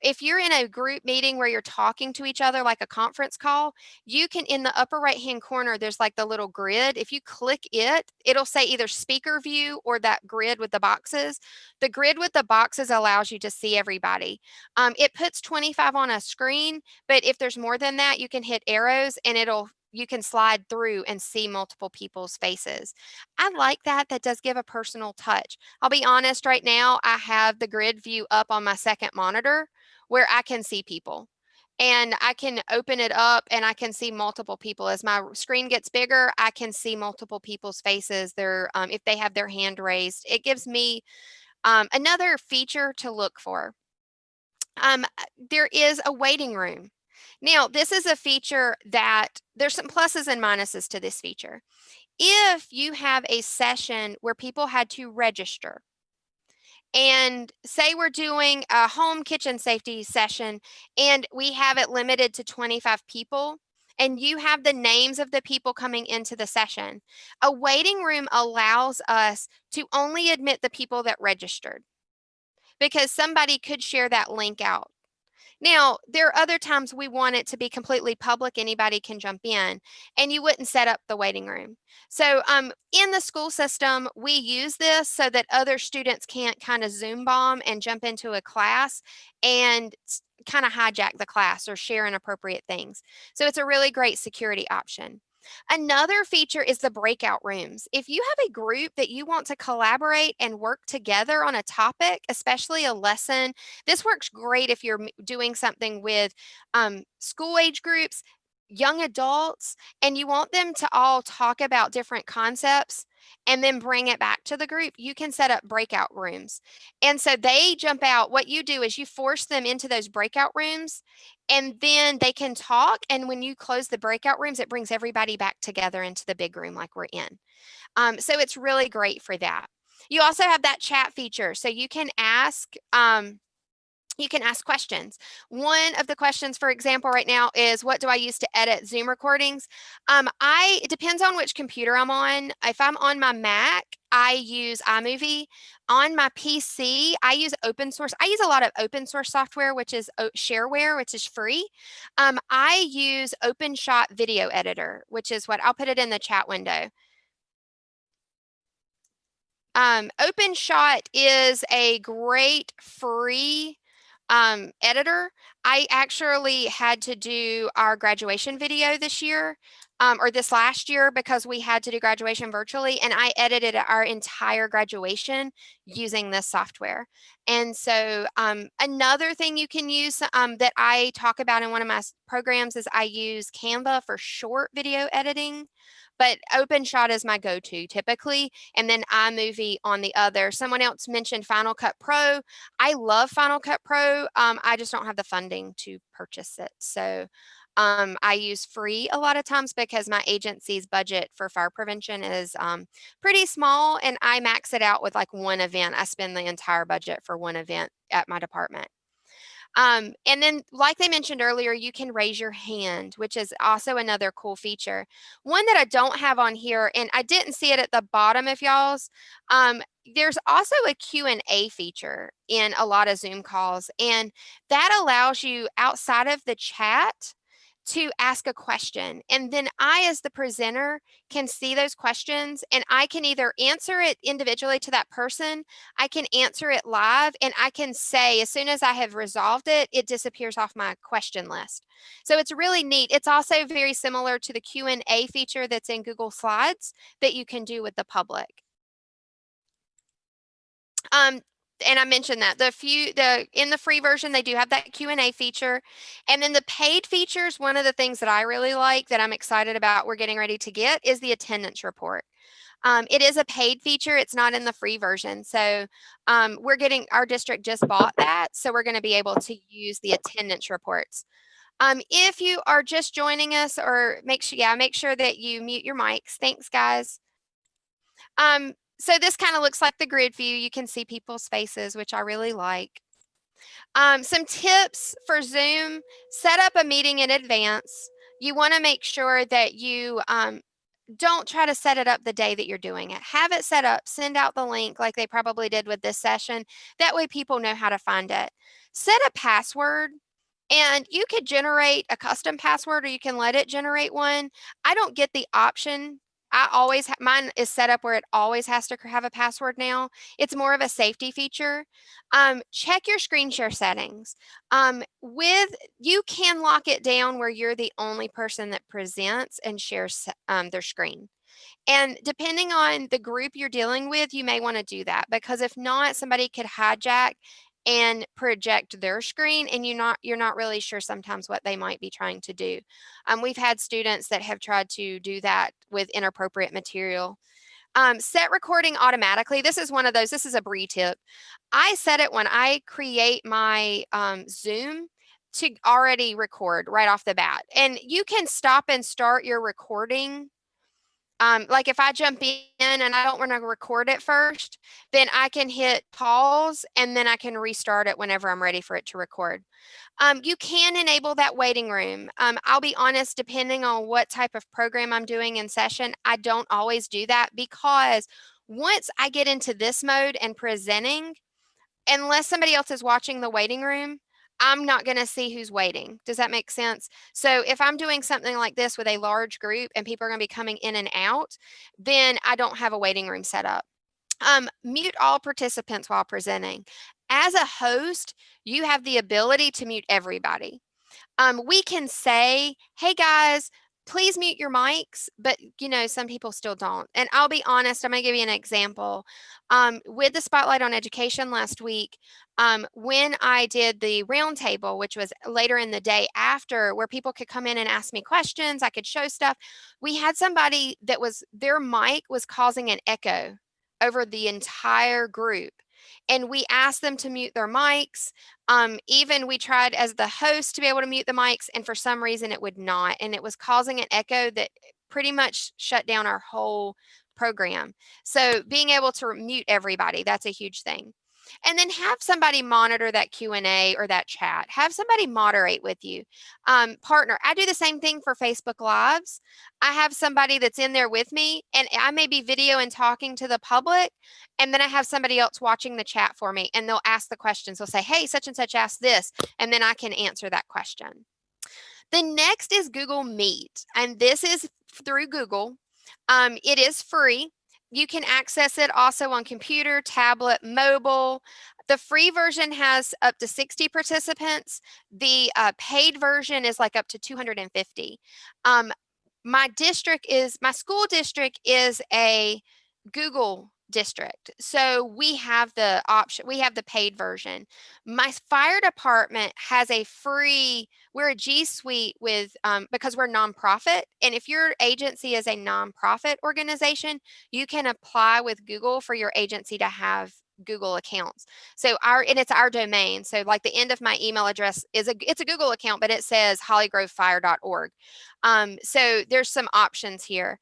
if you're in a group meeting where you're talking to each other like a conference call, you can, in the upper right hand corner, there's like the little grid. If you click it, it'll say either speaker view or that grid with the boxes. The grid with the boxes allows you to see everybody. It puts 25 on a screen, but if there's more than that, you can hit arrows and you can slide through and see multiple people's faces. I like that. That does give a personal touch. I'll be honest, right now, I have the grid view up on my second monitor where I can see people. And I can open it up and I can see multiple people. As my screen gets bigger, I can see multiple people's faces. If they have their hand raised, it gives me another feature to look for. There is a waiting room. Now, this is a feature that there's some pluses and minuses to this feature. If you have a session where people had to register, and say we're doing a home kitchen safety session and we have it limited to 25 people, and you have the names of the people coming into the session, a waiting room allows us to only admit the people that registered because somebody could share that link out. Now, there are other times we want it to be completely public, anybody can jump in, and you wouldn't set up the waiting room. So in the school system, we use this so that other students can't kind of Zoom bomb and jump into a class and kind of hijack the class or share inappropriate things. So it's a really great security option. Another feature is the breakout rooms. If you have a group that you want to collaborate and work together on a topic, especially a lesson, this works great if you're doing something with school age groups, young adults, and you want them to all talk about different concepts and then bring it back to the group. You can set up breakout rooms. And so they jump out. What you do is you force them into those breakout rooms, and then they can talk. And when you close the breakout rooms, it brings everybody back together into the big room like we're in. So it's really great for that. You also have that chat feature. So you can ask questions. One of the questions, for example, right now is, what do I use to edit Zoom recordings? It depends on which computer I'm on. If I'm on my Mac, I use iMovie. On my PC, I use open source. I use a lot of open source software, which is shareware, which is free. I use OpenShot Video Editor, which is what I'll put it in the chat window. OpenShot is a great free editor. I actually had to do our graduation video this year or this last year because we had to do graduation virtually, and I edited our entire graduation using this software. And so another thing you can use that I talk about in one of my programs is I use Canva for short video editing, but OpenShot is my go-to typically, and then iMovie on the other. Someone else mentioned Final Cut Pro. I love Final Cut Pro. I just don't have the funding to purchase it. So I use free a lot of times because my agency's budget for fire prevention is pretty small, and I max it out with like one event. I spend the entire budget for one event at my department. And then, like they mentioned earlier, you can raise your hand, which is also another cool feature. One that I don't have on here, and I didn't see it at the bottom of y'all's, there's also a Q&A feature in a lot of Zoom calls, and that allows you outside of the chat to ask a question. And then I, as the presenter, can see those questions, and I can either answer it individually to that person, I can answer it live, and I can say, as soon as I have resolved it, it disappears off my question list. So it's really neat. It's also very similar to the Q&A feature that's in Google Slides that you can do with the public. And I mentioned that in the free version, they do have that Q&A feature. And then the paid features, one of the things that I really like that I'm excited about we're getting ready to get is the attendance report. It is a paid feature. It's not in the free version. So our district just bought that. So we're going to be able to use the attendance reports. If you are just joining us, or make sure that you mute your mics. Thanks, guys. So this kind of looks like the grid view. You can see people's faces, which I really like. Some tips for Zoom: set up a meeting in advance. You want to make sure that you don't try to set it up the day that you're doing it. Have it set up, send out the link like they probably did with this session. That way people know how to find it. Set a password. And you could generate a custom password, or you can let it generate one. I don't get the option. Mine is set up where it always has to have a password now. It's more of a safety feature. Check your screen share settings. You can lock it down where you're the only person that presents and shares their screen. And depending on the group you're dealing with, you may want to do that, because if not, somebody could hijack and project their screen, and you're not really sure sometimes what they might be trying to do. We've had students that have tried to do that with inappropriate material. Set recording automatically. This is one of those. This is a Bree tip. I set it when I create my Zoom to already record right off the bat. And you can stop and start your recording. Like if I jump in and I don't want to record it first, then I can hit pause and then I can restart it whenever I'm ready for it to record. You can enable that waiting room. I'll be honest, depending on what type of program I'm doing in session, I don't always do that, because once I get into this mode and presenting, unless somebody else is watching the waiting room, I'm not going to see who's waiting. Does that make sense? So if I'm doing something like this with a large group and people are going to be coming in and out, then I don't have a waiting room set up. Mute all participants while presenting. As a host, you have the ability to mute everybody. We can say, hey guys, please mute your mics, but some people still don't. And I'll be honest, I'm going to give you an example. With the Spotlight on Education last week, when I did the roundtable, which was later in the day after, where people could come in and ask me questions, I could show stuff. We had somebody that their mic was causing an echo over the entire group. And we asked them to mute their mics. Even we tried as the host to be able to mute the mics, and for some reason it would not. And it was causing an echo that pretty much shut down our whole program. So being able to mute everybody, that's a huge thing. And then have somebody monitor that Q&A or that chat. Have somebody moderate with you. Partner, I do the same thing for Facebook Lives. I have somebody that's in there with me, and I may be video and talking to the public, and then I have somebody else watching the chat for me, and they'll ask the questions. They'll say, hey, such and such asked this, and then I can answer that question. The next is Google Meet, and this is through Google. It is free. You can access it also on computer, tablet, mobile. The free version has up to 60 participants. The paid version is like up to 250. My school district is a Google district. So we have the option, we have the paid version. My fire department has we're a G Suite with, because we're nonprofit. And if your agency is a nonprofit organization, you can apply with Google for your agency to have Google accounts. So and it's our domain. So like the end of my email address it's a Google account, but it says hollygrovefire.org. So there's some options here.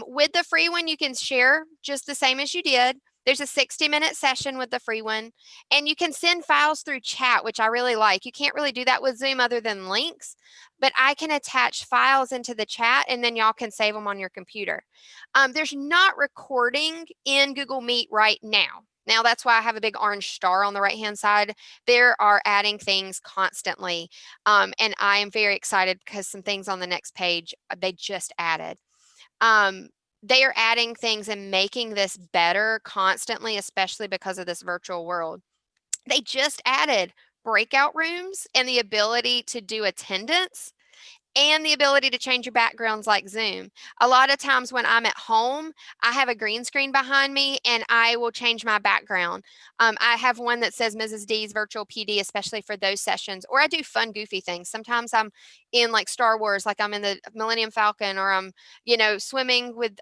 With the free one, you can share just the same as you did. There's a 60-minute session with the free one, and you can send files through chat, which I really like. You can't really do that with Zoom other than links, but I can attach files into the chat, and then y'all can save them on your computer. There's not recording in Google Meet right now. Now, that's why I have a big orange star on the right-hand side. There are adding things constantly, and I am very excited because some things on the next page they just added. They are adding things and making this better constantly, especially because of this virtual world. They just added breakout rooms and the ability to do attendance and the ability to change your backgrounds like Zoom. A lot of times when I'm at home, I have a green screen behind me and I will change my background. I have one that says Mrs. D's virtual PD, especially for those sessions, or I do fun, goofy things. Sometimes I'm in like Star Wars, like I'm in the Millennium Falcon, or I'm, swimming with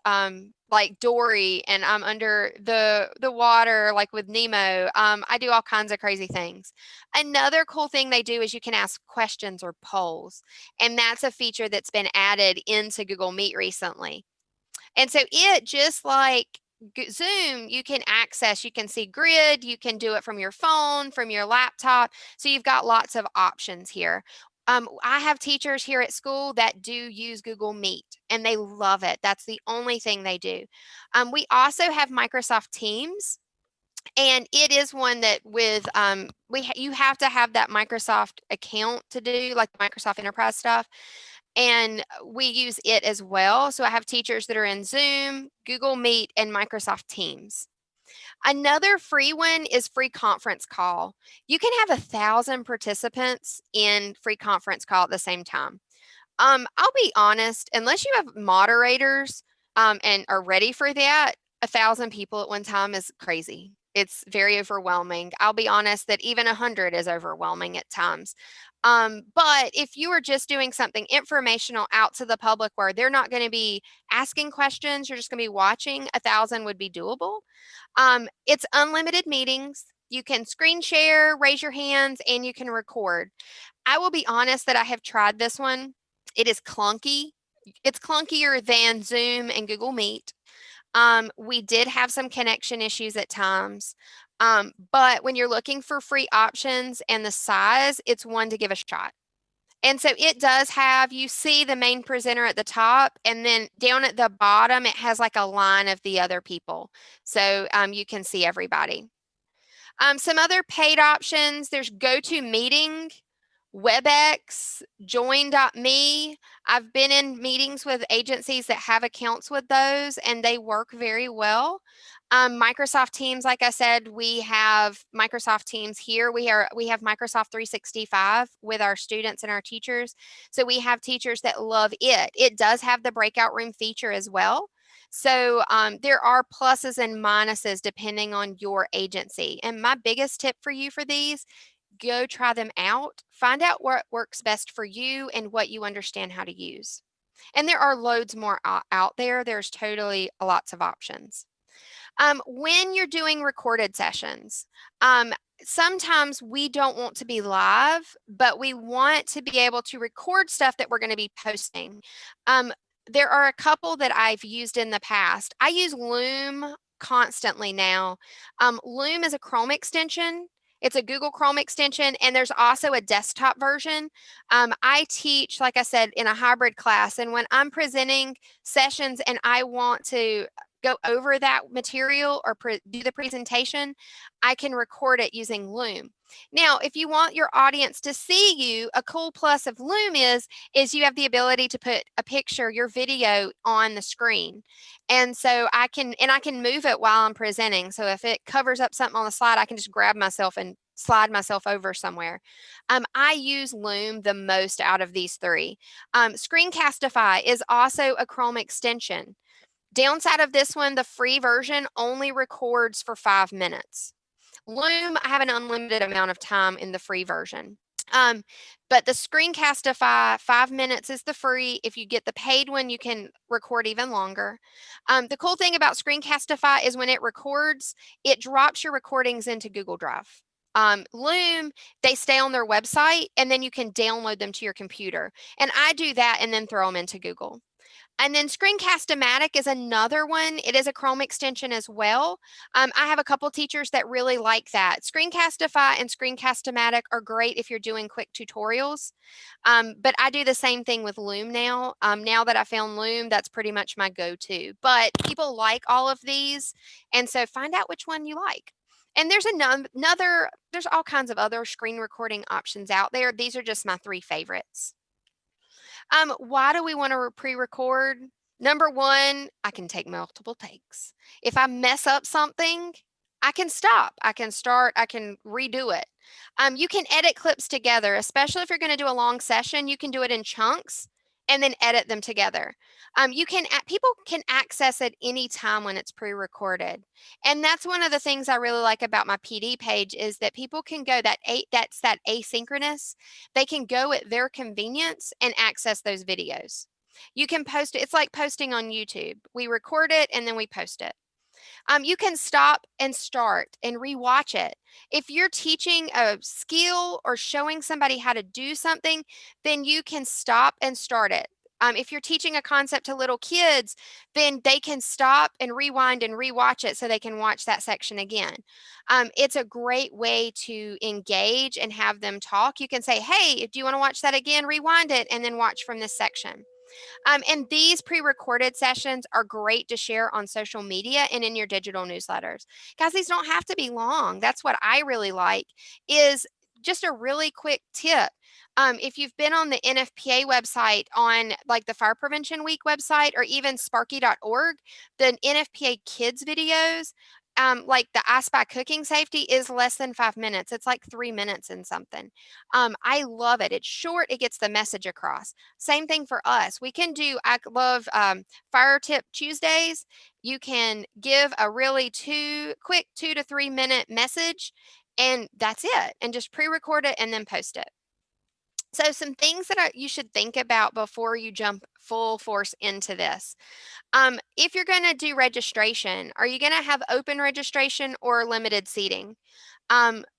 like Dory, and I'm under the water, like with Nemo. I do all kinds of crazy things. Another cool thing they do is you can ask questions or polls. And that's a feature that's been added into Google Meet recently. And so it, just like Zoom, you can see grid, you can do it from your phone, from your laptop. So you've got lots of options here. I have teachers here at school that do use Google Meet and they love it. That's the only thing they do. We also have Microsoft Teams. And it is one that with you have to have that Microsoft account to do like Microsoft Enterprise stuff. And we use it as well. So I have teachers that are in Zoom, Google Meet, and Microsoft Teams. Another free one is free conference call. You can have 1,000 participants in free conference call at the same time. I'll be honest, unless you have moderators and are ready for that, 1,000 people at one time is crazy. It's very overwhelming. I'll be honest that even 100 is overwhelming at times. But if you are just doing something informational out to the public where they're not going to be asking questions, you're just going to be watching, 1,000 would be doable. It's unlimited meetings. You can screen share, raise your hands, and you can record. I will be honest that I have tried this one. It is clunky. It's clunkier than Zoom and Google Meet. We did have some connection issues at times, but when you're looking for free options and the size, it's one to give a shot. And so it does have, you see the main presenter at the top, and then down at the bottom, it has like a line of the other people. So you can see everybody. Some other paid options, there's GoToMeeting. WebEx, Join.me. I've been in meetings with agencies that have accounts with those, and they work very well. Microsoft Teams, like I said, we have Microsoft Teams here. We have Microsoft 365 with our students and our teachers. So we have teachers that love it. It does have the breakout room feature as well. So there are pluses and minuses depending on your agency. And my biggest tip for you for these, go try them out, find out what works best for you and what you understand how to use. And there are loads more out there. There's totally lots of options. When you're doing recorded sessions, sometimes we don't want to be live, but we want to be able to record stuff that we're going to be posting. There are a couple that I've used in the past. I use Loom constantly now. Loom is a Chrome extension. It's a Google Chrome extension, and there's also a desktop version. I teach, like I said, in a hybrid class, and when I'm presenting sessions and I want to go over that material or do the presentation, I can record it using Loom. Now, if you want your audience to see you, a cool plus of Loom is you have the ability to put a picture, your video on the screen. And so I can move it while I'm presenting. So if it covers up something on the slide, I can just grab myself and slide myself over somewhere. I use Loom the most out of these three. Screencastify is also a Chrome extension. Downside of this one, the free version only records for 5 minutes. Loom, I have an unlimited amount of time in the free version. But the Screencastify, 5 minutes is the free. If you get the paid one, you can record even longer. The cool thing about Screencastify is when it records, it drops your recordings into Google Drive. Loom, they stay on their website and then you can download them to your computer. And I do that and then throw them into Google. And then Screencast-O-Matic is another one. It is a Chrome extension as well. I have a couple teachers that really like that. Screencastify and Screencast-O-Matic are great if you're doing quick tutorials. But I do the same thing with Loom now. Now that I found Loom, that's pretty much my go-to. But people like all of these, and so find out which one you like. And there's there's all kinds of other screen recording options out there. These are just my 3 favorites. Why do we want to pre-record? Number one, I can take multiple takes. If I mess up something, I can stop, I can start, I can redo it. You can edit clips together, especially if you're going to do a long session. You can do it in chunks and then edit them together. People can access it anytime when it's pre-recorded. And that's one of the things I really like about my PD page is that people can go that's that asynchronous. They can go at their convenience and access those videos. You can post it. It's like posting on YouTube. We record it and then we post it. You can stop and start and rewatch it. If you're teaching a skill or showing somebody how to do something, then you can stop and start it. If you're teaching a concept to little kids, then they can stop and rewind and rewatch it so they can watch that section again. It's a great way to engage and have them talk. You can say, hey, do you want to watch that again? Rewind it and then watch from this section. And these pre-recorded sessions are great to share on social media and in your digital newsletters. Guys, these don't have to be long. That's what I really like is just a really quick tip. If you've been on the NFPA website on like the Fire Prevention Week website or even sparky.org, the NFPA kids videos, like the I Spy Cooking Safety is less than 5 minutes. It's like 3 minutes and something. I love it. It's short. It gets the message across. Same thing for us. I love Fire Tip Tuesdays. You can give a really quick 2 to 3 minute message and that's it. And just pre-record it and then post it. So some things that you should think about before you jump full force into this. If you're going to do registration, are you going to have open registration or limited seating?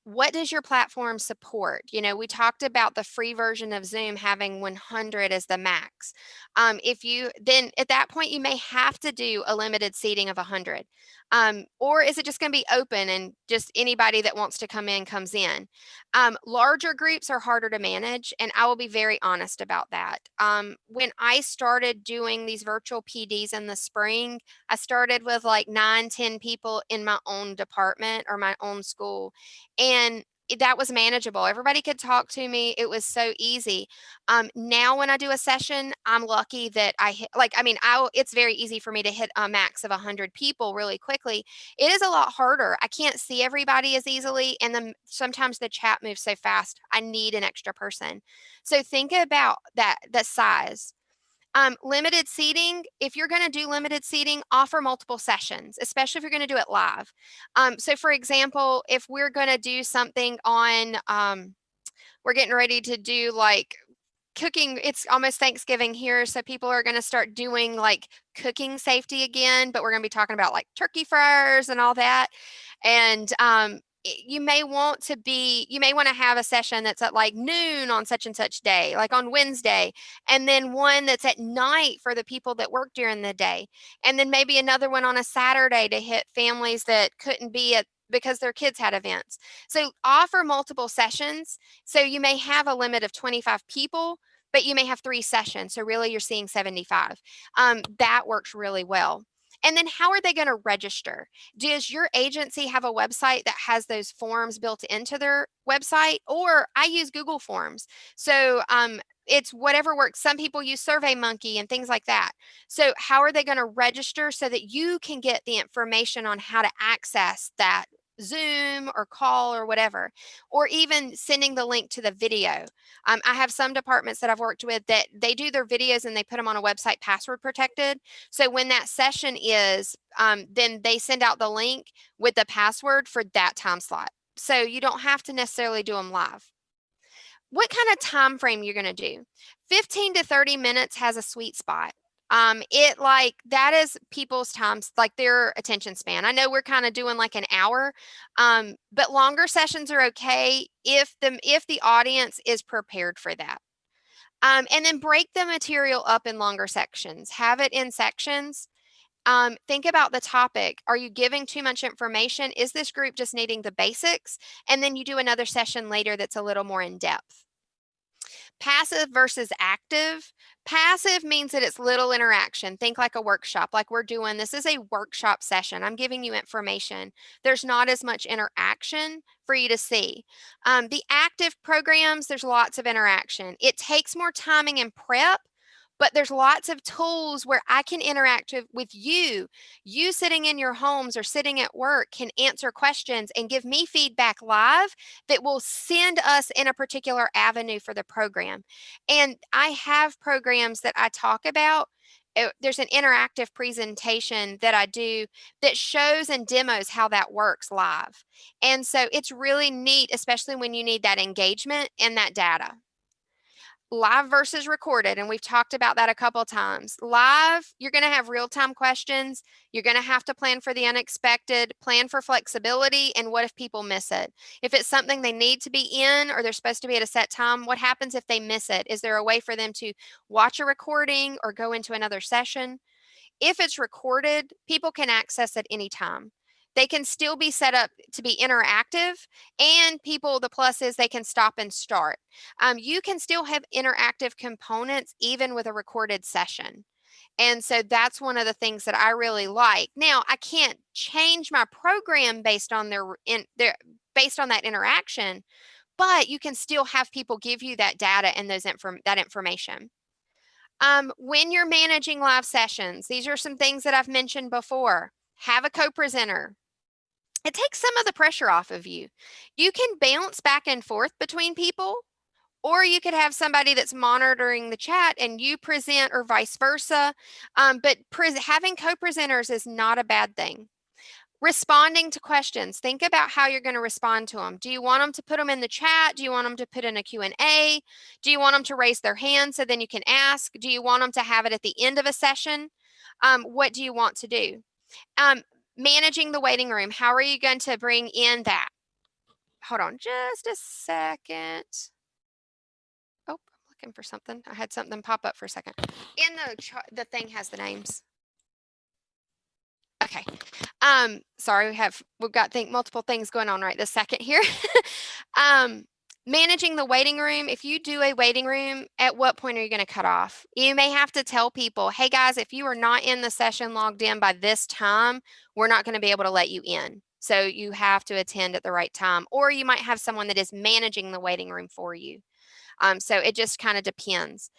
What does your platform support? You know, we talked about the free version of Zoom having 100 as the max. Then at that point, you may have to do a limited seating of 100. Or is it just going to be open and just anybody that wants to come in comes in? Larger groups are harder to manage, and I will be very honest about that. When I started doing these virtual PDs in the spring, I started with like 9, 10 people in my own department or my own school. And that was manageable. Everybody could talk to me. It was so easy. Now when I do a session, I'm lucky that I hit, like, I mean, it's very easy for me to hit a max of 100 people really quickly. It is a lot harder. I can't see everybody as easily. And then sometimes the chat moves so fast. I need an extra person. So think about that, the size. Limited seating, if you're going to do limited seating, offer multiple sessions, especially if you're going to do it live. So for example, if we're going to do something on, we're getting ready to do like cooking, it's almost Thanksgiving here, so people are going to start doing like cooking safety again, but we're going to be talking about like turkey fryers and all that. And you may want to have a session that's at like noon on such and such day, like on Wednesday, and then one that's at night for the people that work during the day, and then maybe another one on a Saturday to hit families that couldn't be at because their kids had events. So offer multiple sessions. So you may have a limit of 25 people, but you may have 3 sessions. So really you're seeing 75. That works really well. And then how are they going to register? Does your agency have a website that has those forms built into their website? Or I use Google Forms. So it's whatever works. Some people use SurveyMonkey and things like that. So how are they going to register so that you can get the information on how to access that Zoom or call or whatever, or even sending the link to the video? I have some departments that I've worked with that they do their videos and they put them on a website password protected. So when that session is, then they send out the link with the password for that time slot. So you don't have to necessarily do them live. What kind of time frame you're going to do? 15 to 30 minutes has a sweet spot. That is people's times, like their attention span. I know we're kind of doing like an hour, but longer sessions are okay if the audience is prepared for that. And then break the material up in longer sections. Have it in sections. Think about the topic. Are you giving too much information? Is this group just needing the basics? And then you do another session later that's a little more in depth. Passive versus active. Passive means that it's little interaction. Think like a workshop, like we're doing. This is a workshop session. I'm giving you information. There's not as much interaction for you to see. The active programs, there's lots of interaction. It takes more timing and prep, but there's lots of tools where I can interact with you. You sitting in your homes or sitting at work can answer questions and give me feedback live that will send us in a particular avenue for the program. And I have programs that I talk about. There's an interactive presentation that I do that shows and demos how that works live. And so it's really neat, especially when you need that engagement and that data. Live versus recorded, and we've talked about that a couple times. Live, you're going to have real-time questions. You're going to have to plan for the unexpected, plan for flexibility, and what if people miss it? If it's something they need to be in or they're supposed to be at a set time, what happens if they miss it? Is there a way for them to watch a recording or go into another session? If it's recorded, people can access at any time. They can still be set up to be interactive, and the plus is they can stop and start. You can still have interactive components even with a recorded session. And so that's one of the things that I really like. Now, I can't change my program based on based on that interaction, but you can still have people give you that data and that information. When you're managing live sessions, these are some things that I've mentioned before. Have a co-presenter. It takes some of the pressure off of you. You can bounce back and forth between people, or you could have somebody that's monitoring the chat and you present, or vice versa. But having co-presenters is not a bad thing. Responding to questions. Think about how you're going to respond to them. Do you want them to put them in the chat? Do you want them to put in a Q&A? Do you want them to raise their hand so then you can ask? Do you want them to have it at the end of a session? What do you want to do? Managing the waiting room. How are you going to bring in that? Hold on just a second. Oh, I'm looking for something. I had something pop up for a second. In the thing has the names. Okay. Sorry, we've got multiple things going on right this second here. Managing the waiting room. If you do a waiting room, at what point are you going to cut off? You may have to tell people, hey guys, if you are not in the session logged in by this time, we're not going to be able to let you in. So you have to attend at the right time, or you might have someone that is managing the waiting room for you. So it just kind of depends.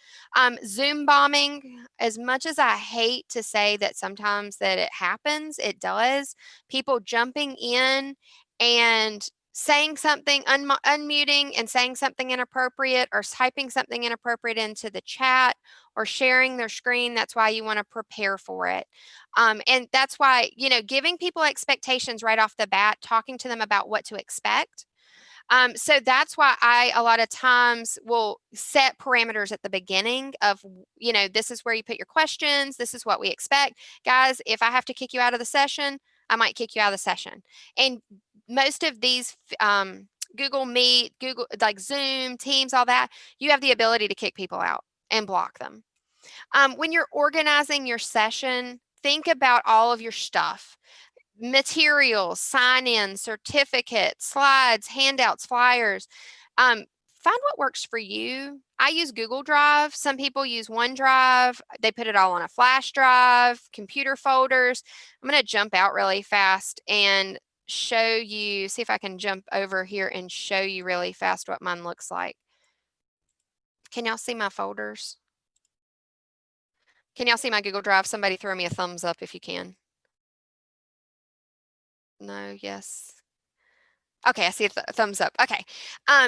Zoom bombing, as much as I hate to say that sometimes that it happens, it does. People jumping in and saying something, unmuting and saying something inappropriate, or typing something inappropriate into the chat, or sharing their screen. That's why you want to prepare for it. And that's why, giving people expectations right off the bat, talking to them about what to expect. So that's why I, a lot of times, will set parameters at the beginning of, this is where you put your questions. This is what we expect. Guys, if I have to kick you out of the session, I might kick you out of the session. And most of these Google Meet, Google, like Zoom, Teams, all that, you have the ability to kick people out and block them. When you're organizing your session, think about all of your stuff. Materials, sign-in, certificates, slides, handouts, flyers. Find what works for you. I use Google Drive. Some people use OneDrive. They put it all on a flash drive, computer folders. I'm going to jump out really fast and show you, see if I can jump over here and show you really fast what mine looks like. Can y'all see my folders? Can y'all see my Google Drive? Somebody throw me a thumbs up if you can. No, yes. Okay, I see a thumbs up. Okay,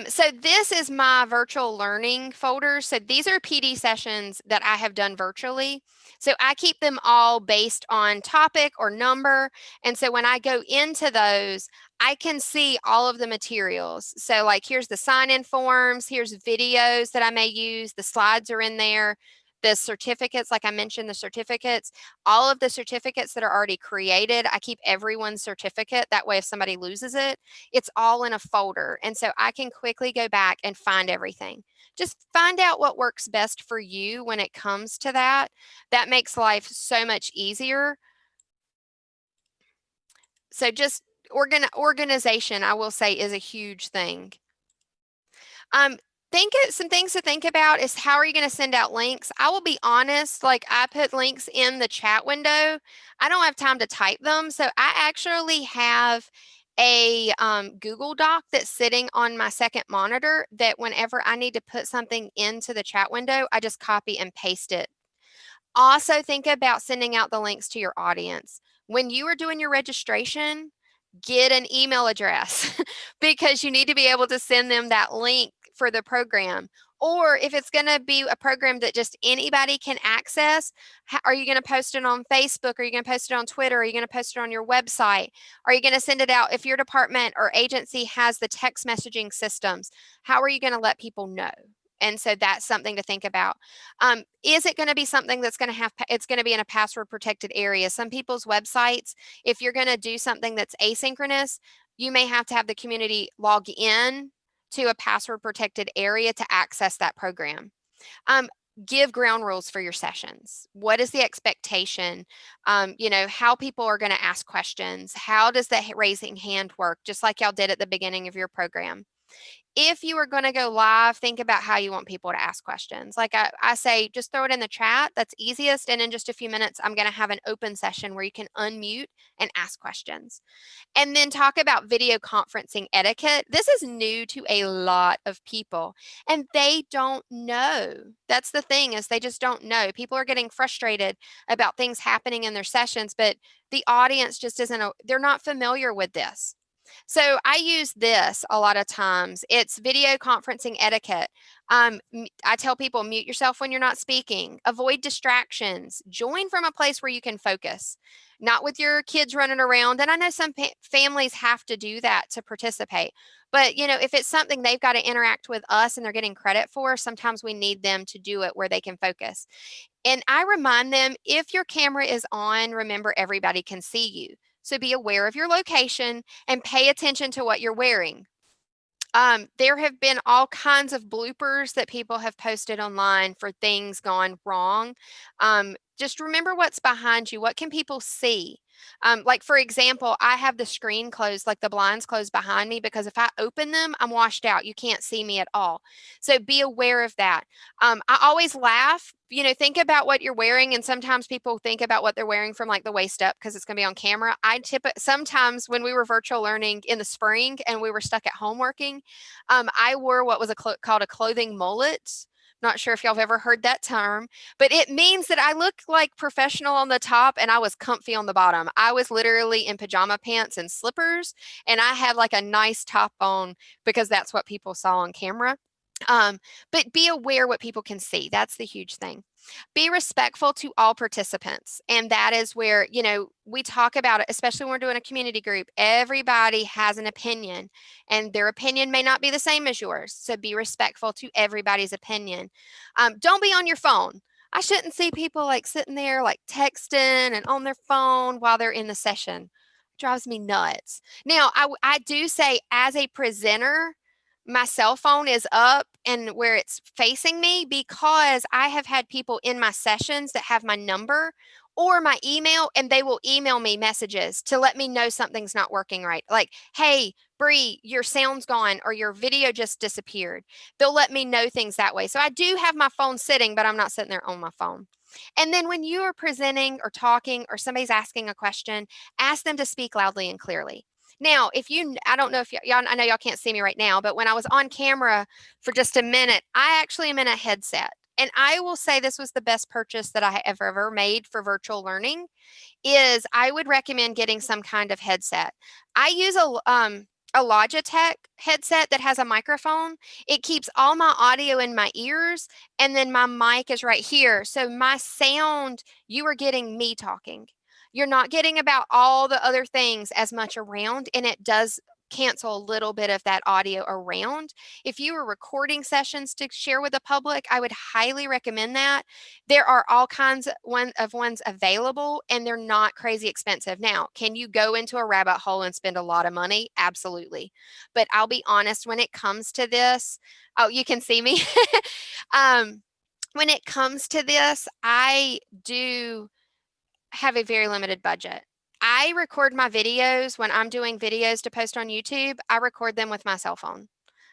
so this is my virtual learning folder. So these are PD sessions that I have done virtually. So I keep them all based on topic or number. And so when I go into those, I can see all of the materials. So like, here's the sign-in forms, here's videos that I may use, the slides are in there, the certificates, like I mentioned, the certificates, all of the certificates that are already created. I keep everyone's certificate. That way, if somebody loses it, it's all in a folder. And so I can quickly go back and find everything. Just find out what works best for you when it comes to that. That makes life so much easier. So just organization, I will say, is a huge thing. Some things to think about is, how are you going to send out links? I will be honest, like, I put links in the chat window. I don't have time to type them. So I actually have a Google Doc that's sitting on my second monitor that whenever I need to put something into the chat window, I just copy and paste it. Also, think about sending out the links to your audience. When you are doing your registration, get an email address because you need to be able to send them that link for the program. Or if it's going to be a program that just anybody can access, are you going to post it on Facebook? Are you going to post it on Twitter? Are you going to post it on your website? Are you going to send it out if your department or agency has the text messaging systems? How are you going to let people know? And so that's something to think about. Is it going to be something that's going to have, it's going to be in a password protected area? Some people's websites, if you're going to do something that's asynchronous, you may have to have the community log in to a password protected area to access that program. Give ground rules for your sessions. What is the expectation? How people are going to ask questions. How does that raising hand work? Just like y'all did at the beginning of your program. If you are going to go live, think about how you want people to ask questions. Like I say, just throw it in the chat. That's easiest. And in just a few minutes, I'm going to have an open session where you can unmute and ask questions. And then talk about video conferencing etiquette. This is new to a lot of people and they don't know. That's the thing, is they just don't know. People are getting frustrated about things happening in their sessions, but the audience just they're not familiar with this. So I use this a lot of times. It's video conferencing etiquette. I tell people, mute yourself when you're not speaking, avoid distractions, join from a place where you can focus, not with your kids running around. And I know some families have to do that to participate. But, if it's something they've got to interact with us and they're getting credit for, sometimes we need them to do it where they can focus. And I remind them, if your camera is on, remember, everybody can see you. So be aware of your location and pay attention to what you're wearing. There have been all kinds of bloopers that people have posted online for things gone wrong. just remember what's behind you. What can people see? Like for example, I have the screen closed, like the blinds closed behind me, because if I open them, I'm washed out. You can't see me at all. So be aware of that. I always laugh, think about what you're wearing. And sometimes people think about what they're wearing from like the waist up because it's going to be on camera. Sometimes when we were virtual learning in the spring and we were stuck at home working, I wore what was called a clothing mullet. Not sure if y'all have ever heard that term, but it means that I look like professional on the top and I was comfy on the bottom. I was literally in pajama pants and slippers, and I had like a nice top on because that's what people saw on camera. But be aware what people can see. That's the huge thing. Be respectful to all participants. And that is where, we talk about it, especially when we're doing a community group. Everybody has an opinion, and their opinion may not be the same as yours. So be respectful to everybody's opinion. Don't be on your phone. I shouldn't see people like sitting there like texting and on their phone while they're in the session. It drives me nuts. Now, I do say as a presenter, my cell phone is up and where it's facing me, because I have had people in my sessions that have my number or my email, and they will email me messages to let me know something's not working right. Like, hey, Bree, your sound's gone, or your video just disappeared. They'll let me know things that way. So I do have my phone sitting, but I'm not sitting there on my phone. And then when you are presenting or talking or somebody's asking a question, ask them to speak loudly and clearly. Now, I don't know if y'all, I know y'all can't see me right now, but when I was on camera for just a minute, I actually am in a headset. And I will say this was the best purchase that I have ever made for virtual learning. Is I would recommend getting some kind of headset. I use a Logitech headset that has a microphone. It keeps all my audio in my ears, and then my mic is right here. So my sound, you are getting me talking. You're not getting about all the other things as much around, and it does cancel a little bit of that audio around. If you are recording sessions to share with the public, I would highly recommend that. There are all kinds of ones available, and they're not crazy expensive. Now, can you go into a rabbit hole and spend a lot of money? Absolutely. But I'll be honest, when it comes to this, oh, you can see me. When it comes to this, I do have a very limited budget. I record my videos when I'm doing videos to post on YouTube. I record them with my cell phone.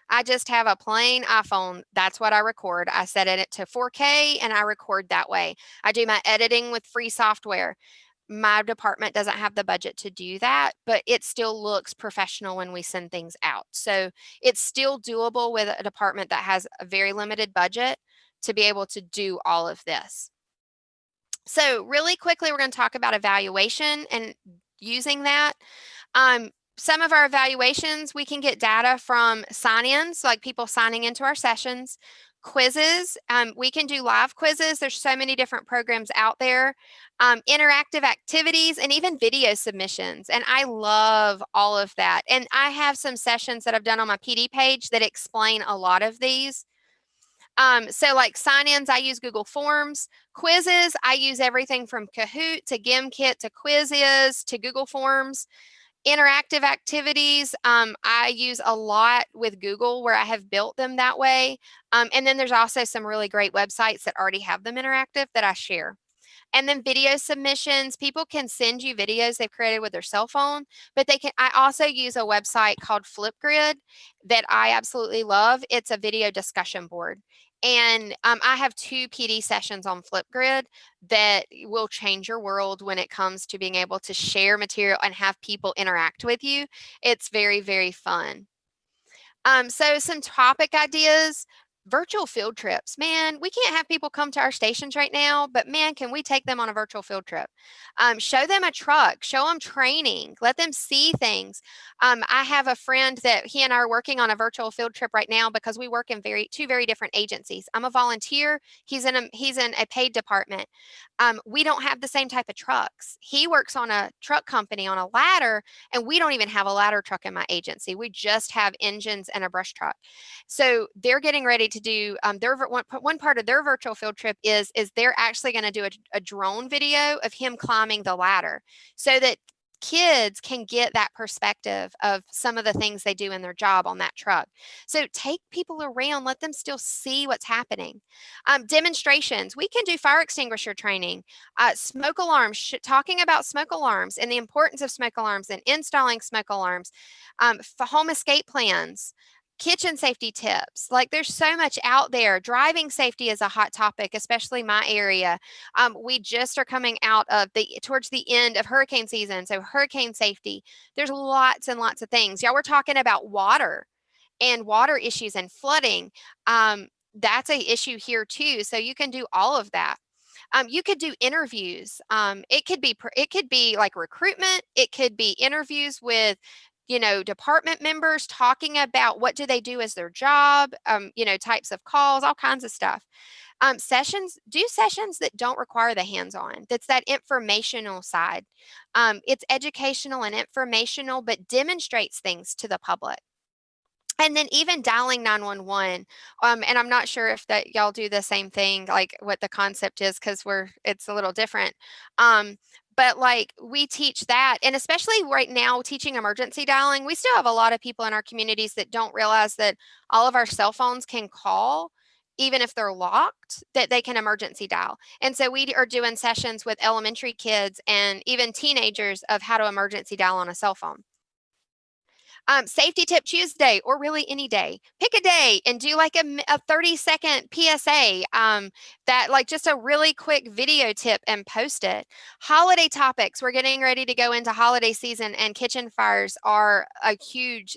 I just have a plain iPhone. That's what I record. I set it to 4K and I record that way. I do my editing with free software. My department doesn't have the budget to do that, but it still looks professional when we send things out. So it's still doable with a department that has a very limited budget to be able to do all of this. So really quickly, we're going to talk about evaluation and using that. Some of our evaluations, we can get data from sign-ins, like people signing into our sessions. Quizzes, we can do live quizzes. There's so many different programs out there. Interactive activities, and even video submissions. And I love all of that. And I have some sessions that I've done on my PD page that explain a lot of these. So like sign-ins, I use Google Forms. Quizzes, I use everything from Kahoot to GimKit to Quizzes to Google Forms. Interactive activities, I use a lot with Google, where I have built them that way. And then there's also some really great websites that already have them interactive that I share. And then video submissions, people can send you videos they've created with their cell phone, but I also use a website called Flipgrid that I absolutely love. It's a video discussion board. And I have 2 PD sessions on Flipgrid that will change your world when it comes to being able to share material and have people interact with you. It's very, very fun. So some topic ideas. Virtual field trips. Man, we can't have people come to our stations right now, but man, can we take them on a virtual field trip? Show them a truck, show them training, let them see things. I have a friend that he and I are working on a virtual field trip right now because we work in two very different agencies. I'm a volunteer. He's in a paid department. We don't have the same type of trucks. He works on a truck company on a ladder, and we don't even have a ladder truck in my agency. We just have engines and a brush truck. So they're getting ready to do one part of their virtual field trip is they're actually going to do a drone video of him climbing the ladder, so that kids can get that perspective of some of the things they do in their job on that truck. So take people around, let them still see what's happening. Demonstrations, we can do fire extinguisher training, smoke alarms, talking about smoke alarms and the importance of smoke alarms and installing smoke alarms, for home escape plans, kitchen safety tips. Like there's so much out there. Driving safety is a hot topic, especially my area. We just are coming out of towards the end of hurricane season. So hurricane safety, there's lots and lots of things. Y'all were talking about water and water issues and flooding. That's a issue here too. So you can do all of that. You could do interviews. It could be like recruitment. It could be interviews with, department members talking about what do they do as their job, types of calls, all kinds of stuff. Sessions that don't require the hands-on. That's that informational side. It's educational and informational, but demonstrates things to the public. And then even dialing 911, and I'm not sure if that y'all do the same thing, like what the concept is, because it's a little different. But like we teach that, and especially right now teaching emergency dialing, we still have a lot of people in our communities that don't realize that all of our cell phones can call, even if they're locked, that they can emergency dial. And so we are doing sessions with elementary kids and even teenagers of how to emergency dial on a cell phone. Safety tip Tuesday, or really any day. Pick a day and do like a 30-second PSA, that like just a really quick video tip and post it. Holiday topics. We're getting ready to go into holiday season, and kitchen fires are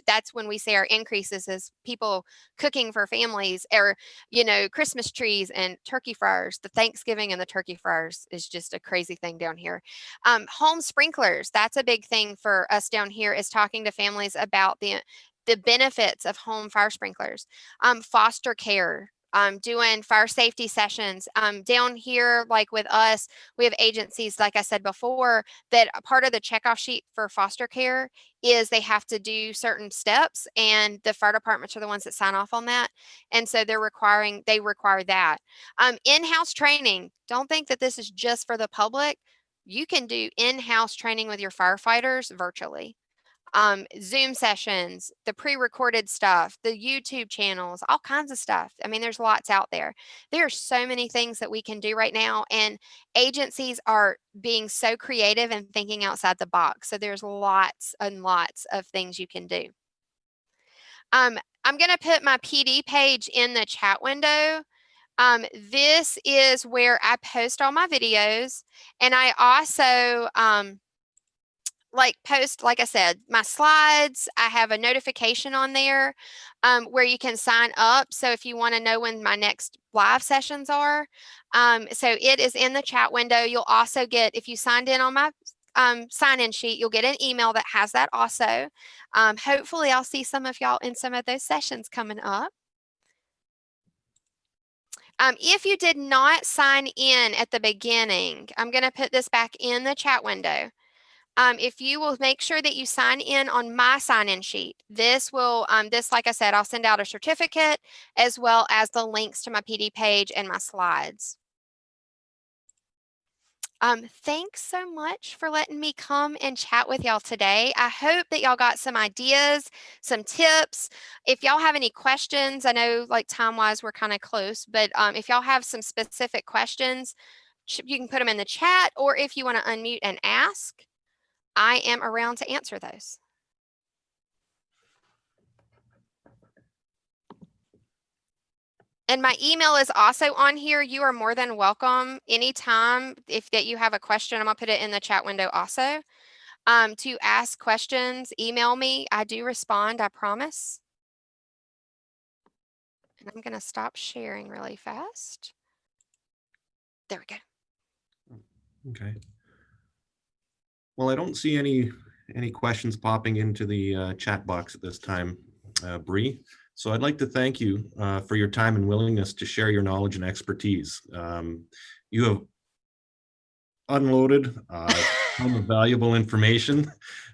that's when we see our increases as people cooking for families, or, Christmas trees and turkey fryers. The Thanksgiving and the turkey fryers is just a crazy thing down here. Home sprinklers. That's a big thing for us down here, is talking to families about the benefits of home fire sprinklers. Foster care, doing fire safety sessions. Down here, like with us, we have agencies, like I said before, that a part of the checkoff sheet for foster care is they have to do certain steps, and the fire departments are the ones that sign off on that. And so they require that. In-house training. Don't think that this is just for the public. You can do in-house training with your firefighters virtually. Zoom sessions, the pre-recorded stuff, the YouTube channels, all kinds of stuff. I mean, there's lots out there. There are so many things that we can do right now, and agencies are being so creative and thinking outside the box. So there's lots and lots of things you can do. I'm going to put my PD page in the chat window. This is where I post all my videos, and I also post, like I said, my slides. I have a notification on there where you can sign up. So if you want to know when my next live sessions are, so it is in the chat window. You'll also get, if you signed in on my sign-in sheet, you'll get an email that has that also. Hopefully I'll see some of y'all in some of those sessions coming up. If you did not sign in at the beginning, I'm going to put this back in the chat window. If you will make sure that you sign in on my sign-in sheet, this will, like I said, I'll send out a certificate as well as the links to my PD page and my slides. Thanks so much for letting me come and chat with y'all today. I hope that y'all got some ideas, some tips. If y'all have any questions, I know like time-wise we're kind of close, but if y'all have some specific questions, you can put them in the chat, or if you want to unmute and ask, I am around to answer those. And my email is also on here. You are more than welcome anytime if that you have a question. I'm gonna put it in the chat window also. To ask questions, email me. I do respond, I promise. And I'm gonna stop sharing really fast. There we go. Okay. Well, I don't see any questions popping into the chat box at this time, Bree. So I'd like to thank you for your time and willingness to share your knowledge and expertise. You have unloaded some valuable information.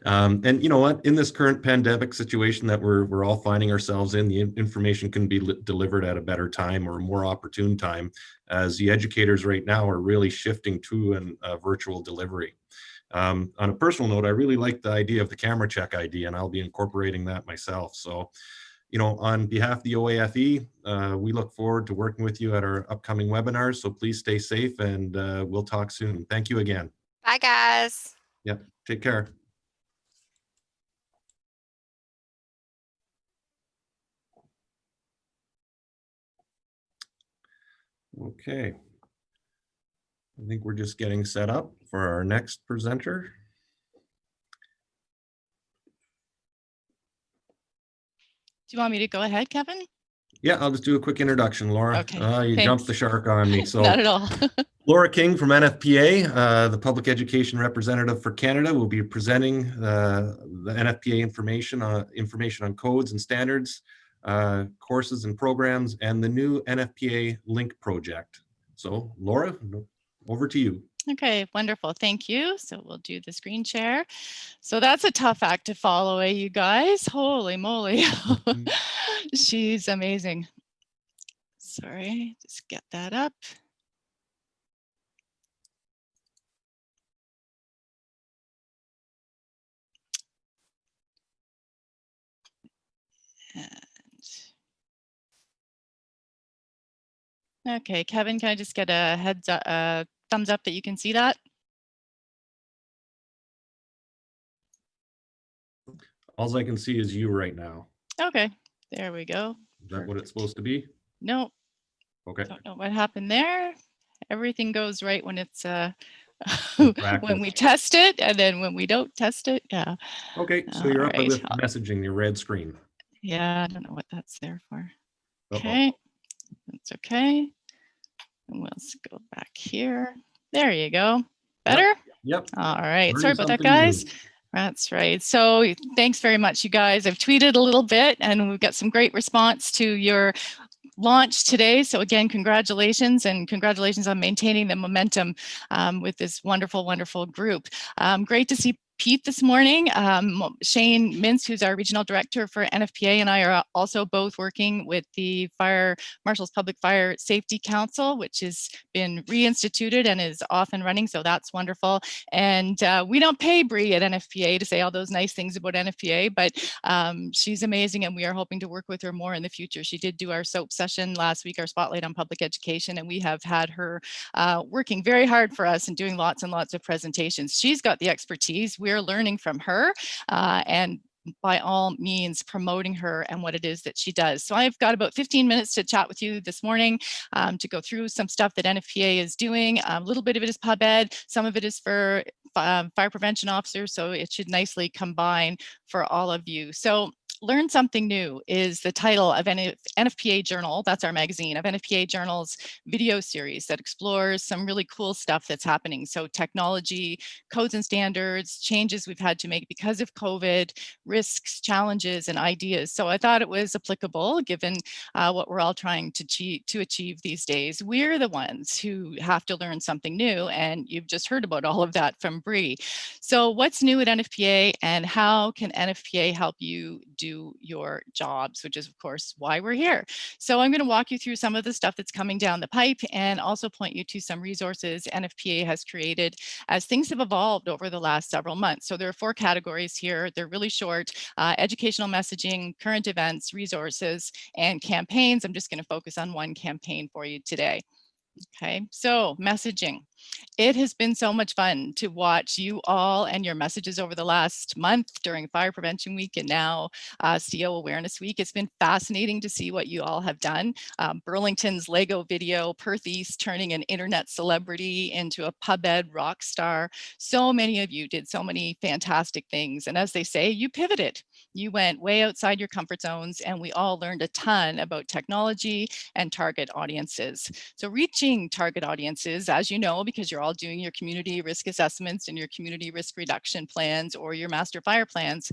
And you know what, in this current pandemic situation that we're all finding ourselves in, the information can be delivered at a better time or a more opportune time, as the educators right now are really shifting to a virtual delivery. On a personal note, I really like the idea of the camera check ID, and I'll be incorporating that myself. So, on behalf of the OAFE, we look forward to working with you at our upcoming webinars. So please stay safe, and we'll talk soon. Thank you again. Bye, guys. Yep. Take care. Okay. I think we're just getting set up for our next presenter. Do you want me to go ahead, Kevin? Yeah, I'll just do a quick introduction, Laura. Okay, You thanks. jumped the shark on me. So Not at all. Laura King from NFPA, the Public Education Representative for Canada, will be presenting the NFPA information on codes and standards, courses and programs, and the new NFPA Link project. So Laura, over to you. Okay, wonderful. Thank you. So we'll do the screen share. So that's a tough act to follow, you guys. Holy moly. She's amazing. Sorry, just get that up. Okay, Kevin, can I just get a heads up, thumbs up that you can see that? All I can see is you right now. Okay, there we go. Is that what it's supposed to be? No, Okay. don't know what happened there. Everything goes right when it's when we test it, and then when we don't test it, yeah. Okay, so you're up All with right. messaging, your red screen. Yeah, I don't know what that's there for. Uh-oh. Okay, that's okay. And we'll go back here. There you go. Better? Yep. All right. Learning Sorry about that, something guys. new. That's right. So thanks very much, you guys. I've tweeted a little bit and we've got some great response to your launch today. So again, congratulations, and congratulations on maintaining the momentum with this wonderful, wonderful group. Great to see Pete this morning. Shane Mintz, who's our regional director for NFPA, and I are also both working with the Fire Marshal's Public Fire Safety Council, which has been reinstituted and is off and running. So that's wonderful. And we don't pay Bree at NFPA to say all those nice things about NFPA, but she's amazing, and we are hoping to work with her more in the future. She did do our SOAP session last week, our Spotlight on Public Education, and we have had her working very hard for us and doing lots and lots of presentations. She's got the expertise. We're learning from her, and by all means promoting her and what it is that she does. So I've got about 15 minutes to chat with you this morning to go through some stuff that NFPA is doing. A little bit of it is pub ed, some of it is for fire prevention officers, so it should nicely combine for all of you. So Learn Something New is the title of NFPA Journal. That's our magazine, of NFPA Journal's video series that explores some really cool stuff that's happening. So technology, codes and standards, changes we've had to make because of COVID, risks, challenges, and ideas. So I thought it was applicable given what we're all trying to achieve these days. We're the ones who have to learn something new, and you've just heard about all of that from Bree. So what's new at NFPA, and how can NFPA help you do your jobs, which is of course why we're here. So I'm going to walk you through some of the stuff that's coming down the pipe and also point you to some resources NFPA has created as things have evolved over the last several months. So there are 4 categories here. They're really short: educational messaging, current events, resources, and campaigns. I'm just going to focus on one campaign for you today. Okay, so messaging. It has been so much fun to watch you all and your messages over the last month during Fire Prevention Week and now CO Awareness Week. It's been fascinating to see what you all have done. Burlington's Lego video, Perth East turning an internet celebrity into a pub ed rock star. So many of you did so many fantastic things. And as they say, you pivoted. You went way outside your comfort zones, and we all learned a ton about technology and target audiences. So reaching target audiences, as you know, because you're all doing your community risk assessments and your community risk reduction plans or your master fire plans,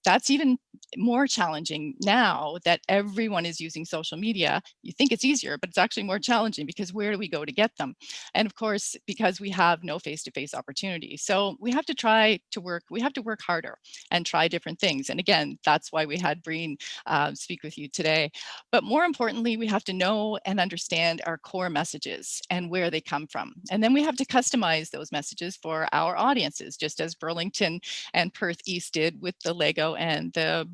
that's even more challenging now that everyone is using social media. You think it's easier, but it's actually more challenging because where do we go to get them? And of course, because we have no face-to-face opportunity. So we have to work harder and try different things. And again, that's why we had Breen speak with you today. But more importantly, we have to know and understand our core messages and where they come from. And then we have to customize those messages for our audiences, just as Burlington and Perth East did with the Lego and the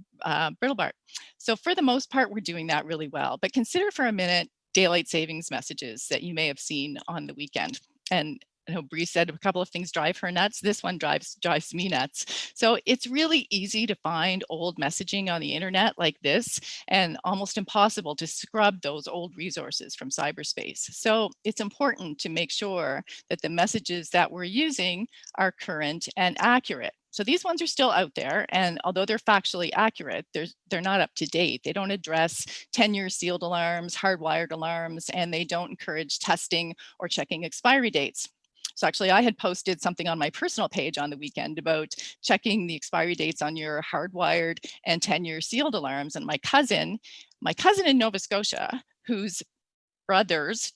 brittle bark. So for the most part, we're doing that really well. But consider for a minute daylight savings messages that you may have seen on the weekend. And I know Bree said a couple of things drive her nuts. This one drives me nuts. So it's really easy to find old messaging on the internet like this, and almost impossible to scrub those old resources from cyberspace. So it's important to make sure that the messages that we're using are current and accurate. So these ones are still out there, and although they're factually accurate, they're not up to date. They don't address 10-year sealed alarms, hardwired alarms, and they don't encourage testing or checking expiry dates. So actually, I had posted something on my personal page on the weekend about checking the expiry dates on your hardwired and 10-year sealed alarms. And my cousin in Nova Scotia, whose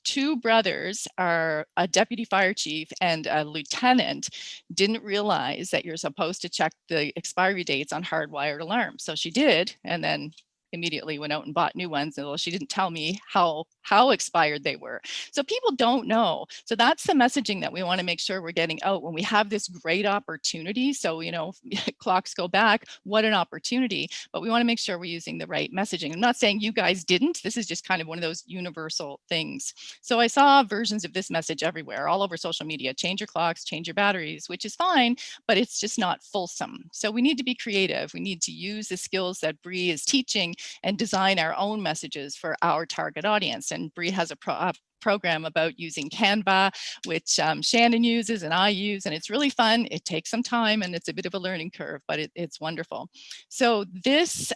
two brothers are a deputy fire chief and a lieutenant, didn't realize that you're supposed to check the expiry dates on hardwired alarms. So she did, and then immediately went out and bought new ones, although she didn't tell me how expired they were. So people don't know. So that's the messaging that we want to make sure we're getting out when we have this great opportunity. So, you know, clocks go back, what an opportunity, but we want to make sure we're using the right messaging. I'm not saying you guys didn't. This is just kind of one of those universal things. So I saw versions of this message everywhere, all over social media: change your clocks, change your batteries, which is fine, but it's just not fulsome. So we need to be creative. We need to use the skills that Bree is teaching and design our own messages for our target audience. And Bree has a program about using Canva, which Shannon uses and I use, and it's really fun. It takes some time and it's a bit of a learning curve, but it's wonderful. So this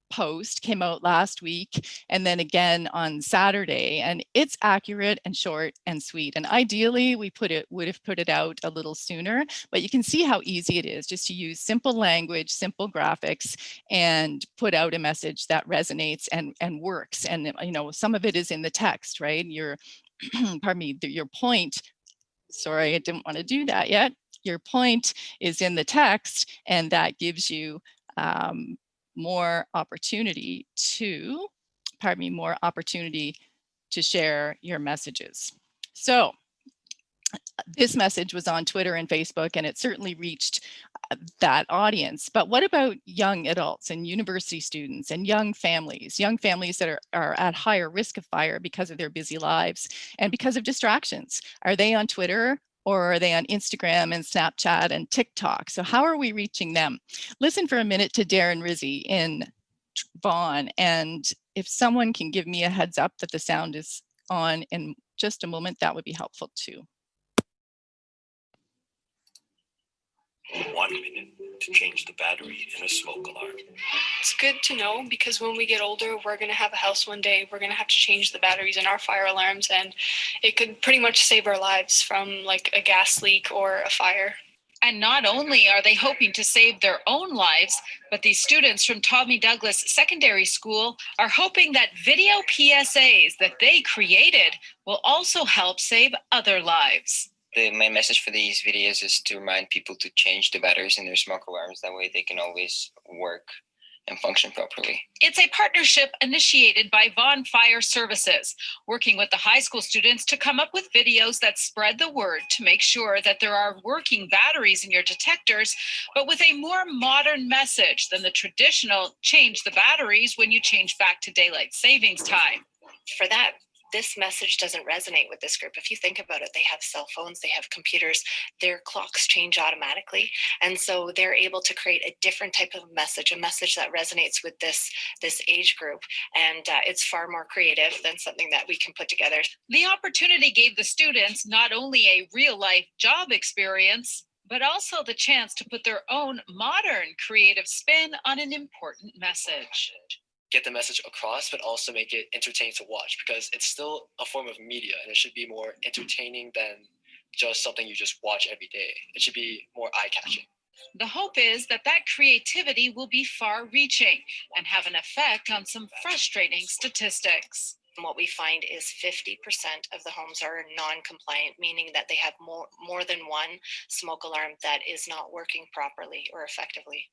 post came out last week and then again on Saturday, and it's accurate and short and sweet. And ideally we would have put it out a little sooner, but you can see how easy it is just to use simple language, simple graphics, and put out a message that resonates and works. And you know, some of it is in the text, right? Your pardon me, your point, sorry, I didn't want to do that yet. Your point is in the text, and that gives you more opportunity to share your messages. So this message was on Twitter and Facebook, and it certainly reached that audience. But what about young adults and university students and young families that are at higher risk of fire because of their busy lives and because of distractions? Are they on Twitter, or are they on Instagram and Snapchat and TikTok? So how are we reaching them? Listen for a minute to Darren Rizzi in Vaughan, and if someone can give me a heads up that the sound is on in just a moment, that would be helpful too. 1 minute to change the battery in a smoke alarm. It's good to know, because when we get older, we're going to have a house one day. We're going to have to change the batteries in our fire alarms, and it could pretty much save our lives from like a gas leak or a fire. And not only are they hoping to save their own lives, but these students from Tommy Douglas Secondary School are hoping that video PSAs that they created will also help save other lives. My message for these videos is to remind people to change the batteries in their smoke alarms. That way they can always work and function properly. It's a partnership initiated by Vaughan Fire Services, working with the high school students to come up with videos that spread the word to make sure that there are working batteries in your detectors, but with a more modern message than the traditional change the batteries when you change back to daylight savings time. For that, this message doesn't resonate with this group. If you think about it, they have cell phones, they have computers, their clocks change automatically. And so they're able to create a different type of message, a message that resonates with this age group. And it's far more creative than something that we can put together. The opportunity gave the students not only a real life job experience, but also the chance to put their own modern creative spin on an important message. Get the message across, but also make it entertaining to watch, because it's still a form of media and it should be more entertaining than just something you just watch every day. It should be more eye-catching. The hope is that that creativity will be far-reaching and have an effect on some frustrating statistics. And what we find is 50% of the homes are non-compliant, meaning that they have more than one smoke alarm that is not working properly or effectively.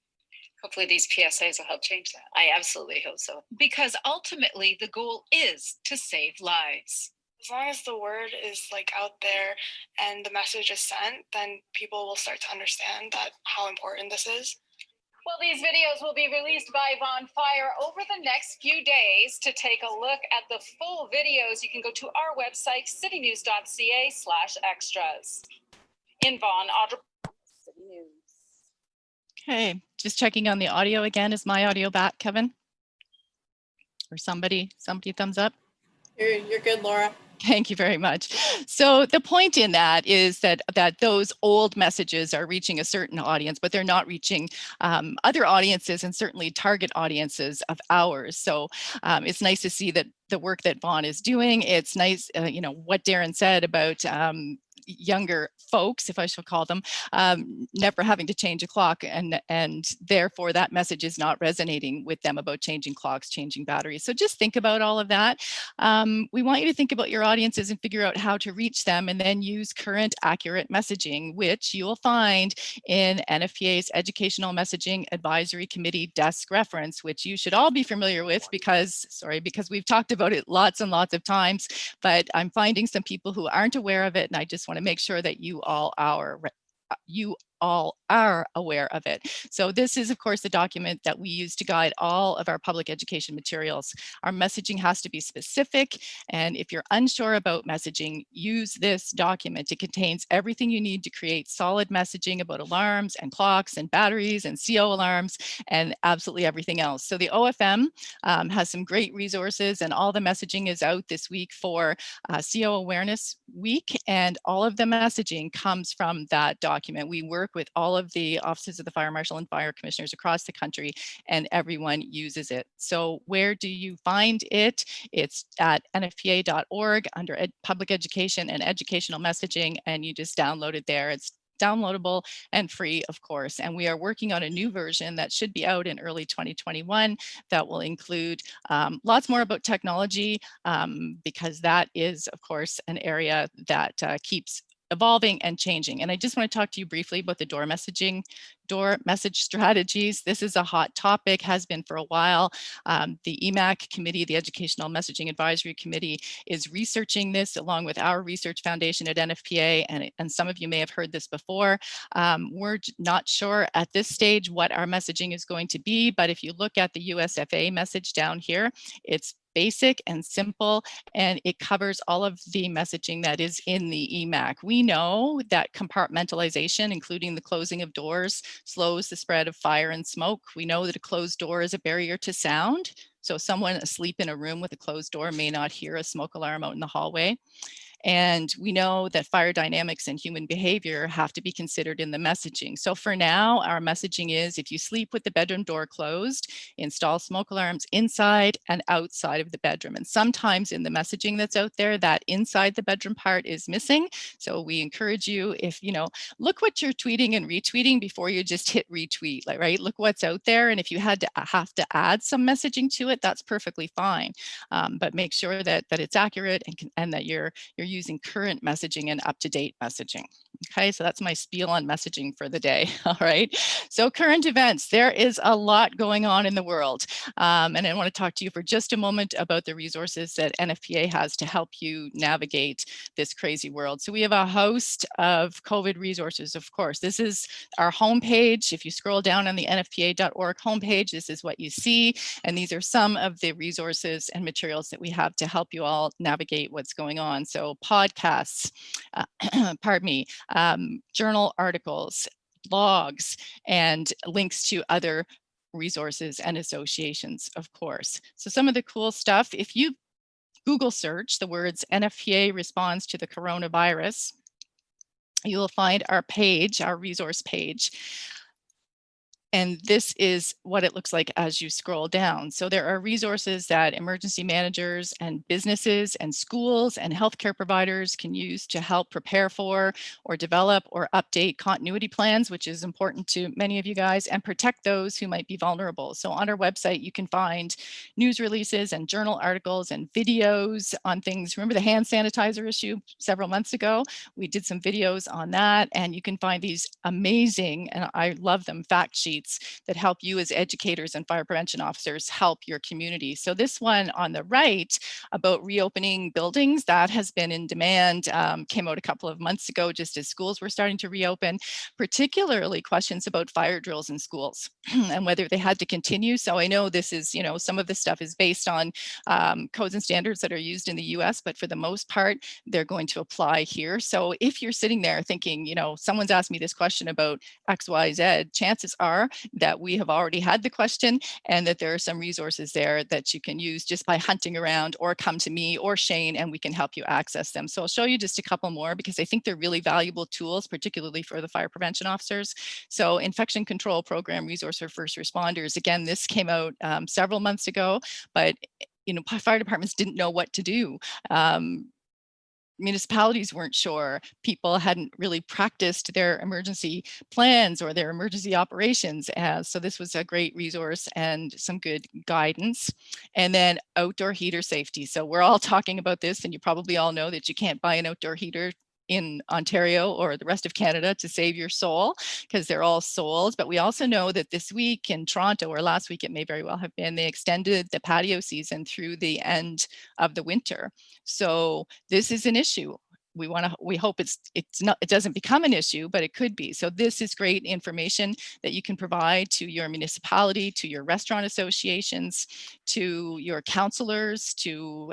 Hopefully these PSAs will help change that. I absolutely hope so. Because ultimately the goal is to save lives. As long as the word is like out there and the message is sent, then people will start to understand that how important this is. Well, these videos will be released by Von Fire over the next few days. To take a look at the full videos, you can go to our website, citynews.ca/extras. In Vaughan, Audra. City News. Okay, just checking on the audio again. Is my audio back, Kevin? Or somebody thumbs up? You're good, Laura. Thank you very much. So the point in that is that those old messages are reaching a certain audience, but they're not reaching other audiences and certainly target audiences of ours. So it's nice to see that the work that Vaughn is doing. It's nice, you know, what Darren said about younger folks, if I shall call them, never having to change a clock, and therefore that message is not resonating with them about changing clocks, changing batteries. So just think about all of that. We want you to think about your audiences and figure out how to reach them, and then use current accurate messaging, which you will find in NFPA's Educational Messaging Advisory Committee desk reference, which you should all be familiar with because we've talked about it lots and lots of times, but I'm finding some people who aren't aware of it, and I just want to make sure that you all are aware of it. So this is, of course, the document that we use to guide all of our public education materials. Our messaging has to be specific, and if you're unsure about messaging, use this document. It contains everything you need to create solid messaging about alarms and clocks and batteries and CO alarms and absolutely everything else. So the OFM has some great resources, and all the messaging is out this week for CO Awareness Week, and all of the messaging comes from that document. We work with all of the offices of the Fire Marshal and Fire Commissioners across the country, and everyone uses it. So where do you find it? It's at nfpa.org under Public Education and Educational Messaging, and you just download it there. It's downloadable and free, of course. And we are working on a new version that should be out in early 2021 that will include lots more about technology, because that is, of course, an area that keeps evolving and changing. And I just want to talk to you briefly about the door message strategies. This is a hot topic, has been for a while. The EMAC committee, the Educational Messaging Advisory Committee, is researching this along with our research foundation at NFPA, and some of you may have heard this before. We're not sure at this stage what our messaging is going to be, but if you look at the USFA message down here, it's basic and simple, and it covers all of the messaging that is in the EMAC. We know that compartmentalization, including the closing of doors, slows the spread of fire and smoke. We know that a closed door is a barrier to sound. So someone asleep in a room with a closed door may not hear a smoke alarm out in the hallway. And we know that fire dynamics and human behavior have to be considered in the messaging. So for now, our messaging is, if you sleep with the bedroom door closed, install smoke alarms inside and outside of the bedroom. And sometimes in the messaging that's out there, that inside the bedroom part is missing. So we encourage you, if look what you're tweeting and retweeting before you just hit retweet, right? Look what's out there. And if you have to add some messaging to it, that's perfectly fine. But make sure that it's accurate and that you're using current messaging and up-to-date messaging. Okay, so that's my spiel on messaging for the day. All right, so current events, there is a lot going on in the world. And I want to talk to you for just a moment about the resources that NFPA has to help you navigate this crazy world. So we have a host of COVID resources, of course. This is our homepage. If you scroll down on the nfpa.org homepage, this is what you see. And these are some of the resources and materials that we have to help you all navigate what's going on. So podcasts, pardon me, journal articles, blogs, and links to other resources and associations, of course. So some of the cool stuff, if you Google search the words NFPA responds to the coronavirus, you will find our page, our resource page. And this is what it looks like as you scroll down. So there are resources that emergency managers and businesses and schools and healthcare providers can use to help prepare for or develop or update continuity plans, which is important to many of you guys, and protect those who might be vulnerable. So on our website, you can find news releases and journal articles and videos on things. Remember the hand sanitizer issue several months ago? We did some videos on that, and you can find these amazing, and I love them, fact sheets that help you as educators and fire prevention officers help your community. So this one on the right about reopening buildings, that has been in demand, came out a couple of months ago just as schools were starting to reopen, particularly questions about fire drills in schools and whether they had to continue. So I know this is, some of this stuff is based on codes and standards that are used in the US, but for the most part, they're going to apply here. So if you're sitting there thinking, someone's asked me this question about X, Y, Z, chances are that we have already had the question and that there are some resources there that you can use just by hunting around, or come to me or Shane and we can help you access them. So I'll show you just a couple more because I think they're really valuable tools, particularly for the fire prevention officers. So infection control program resource for first responders. Again, this came out several months ago, but fire departments didn't know what to do. Municipalities weren't sure. People hadn't really practiced their emergency plans or their emergency operations. So this was a great resource and some good guidance. And then outdoor heater safety. So we're all talking about this, and you probably all know that you can't buy an outdoor heater in Ontario or the rest of Canada to save your soul, because they're all sold. But we also know that this week in Toronto, or last week it may very well have been, they extended the patio season through the end of the winter. So this is an issue. We hope it doesn't become an issue, but it could be. So this is great information that you can provide to your municipality, to your restaurant associations, to your counselors, to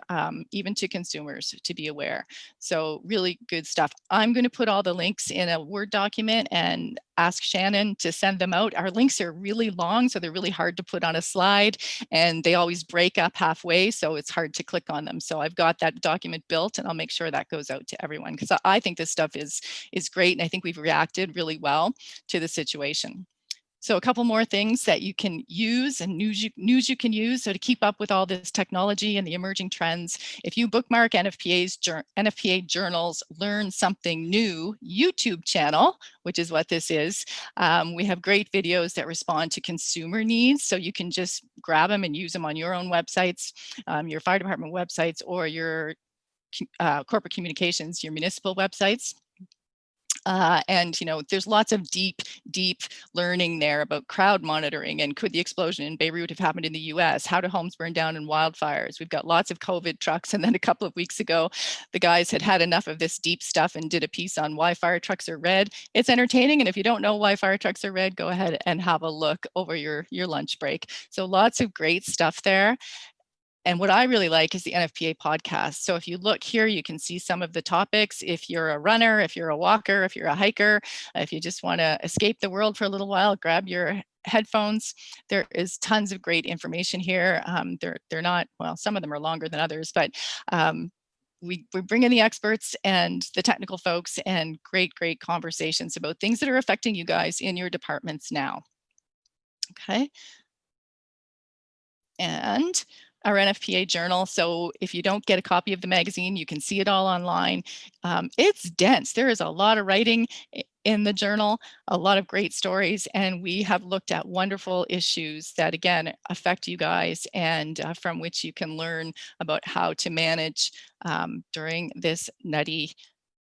even to consumers to be aware. So really good stuff. I'm going to put all the links in a Word document and ask Shannon to send them out. Our links are really long, so they're really hard to put on a slide, and they always break up halfway, so it's hard to click on them. So I've got that document built, and I'll make sure that goes out to everyone, because I think this stuff is great, and I think we've reacted really well to the situation. So a couple more things that you can use, and news you can use. So to keep up with all this technology and the emerging trends, if you bookmark NFPA Journals Learn Something New YouTube channel, which is what this is, we have great videos that respond to consumer needs. So you can just grab them and use them on your own websites, your fire department websites, or your corporate communications, your municipal websites. And there's lots of deep learning there about crowd monitoring, and could the explosion in Beirut have happened in the US? How do homes burn down in wildfires? We've got lots of COVID trucks. And then a couple of weeks ago, the guys had enough of this deep stuff and did a piece on why fire trucks are red. It's entertaining. And if you don't know why fire trucks are red, go ahead and have a look over your lunch break. So lots of great stuff there. And what I really like is the NFPA podcast. So if you look here, you can see some of the topics. If you're a runner, if you're a walker, if you're a hiker, if you just want to escape the world for a little while, grab your headphones. There is tons of great information here. They're not, well, some of them are longer than others, but we bring in the experts and the technical folks, and great conversations about things that are affecting you guys in your departments now. Okay. And our NFPA journal. So if you don't get a copy of the magazine, you can see it all online. It's dense. There is a lot of writing in the journal, a lot of great stories, and we have looked at wonderful issues that, again, affect you guys, and from which you can learn about how to manage during this nutty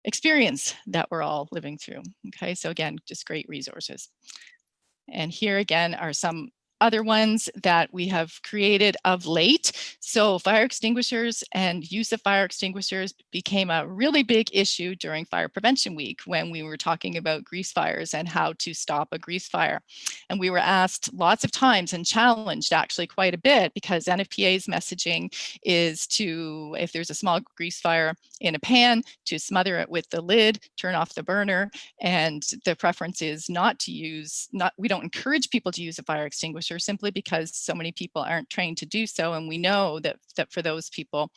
experience that we're all living through. Okay, so again, just great resources. And here again are some other ones that we have created of late. So fire extinguishers and use of fire extinguishers became a really big issue during Fire Prevention Week, when we were talking about grease fires and how to stop a grease fire. And we were asked lots of times and challenged actually quite a bit, because NFPA's messaging is to, if there's a small grease fire in a pan, to smother it with the lid, turn off the burner. And the preference is not to use, we don't encourage people to use a fire extinguisher, simply because so many people aren't trained to do so. And we know that for those people,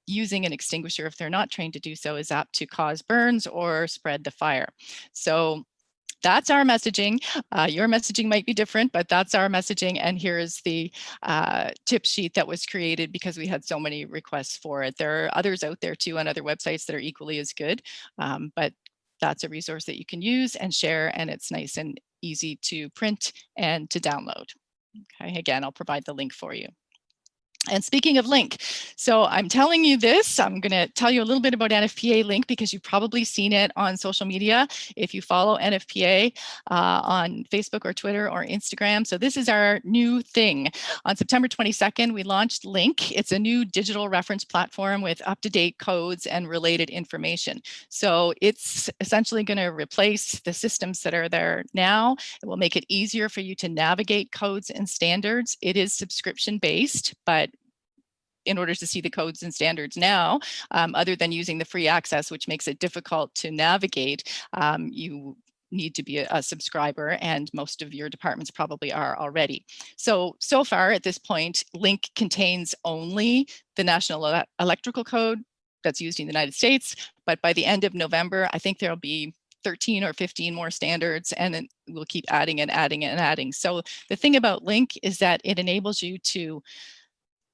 using an extinguisher, if they're not trained to do so, is apt to cause burns or spread the fire. So that's our messaging. Your messaging might be different, but that's our messaging. And here is the tip sheet that was created because we had so many requests for it. There are others out there too on other websites that are equally as good, but that's a resource that you can use and share, and it's nice and easy to print and to download. Okay, again, I'll provide the link for you. And speaking of link, so I'm telling you this, I'm going to tell you a little bit about NFPA Link because you've probably seen it on social media if you follow NFPA on Facebook or Twitter or Instagram. So this is our new thing. On September 22nd, we launched Link. It's a new digital reference platform with up-to-date codes and related information. So it's essentially going to replace the systems that are there now. It will make it easier for you to navigate codes and standards. It is subscription-based, but in order to see the codes and standards now, other than using the free access, which makes it difficult to navigate, you need to be a subscriber, and most of your departments probably are already. So far at this point, Link contains only the National Electrical Code that's used in the United States, but by the end of November, I think there'll be 13 or 15 more standards, and then we'll keep adding and adding and adding. So the thing about Link is that it enables you to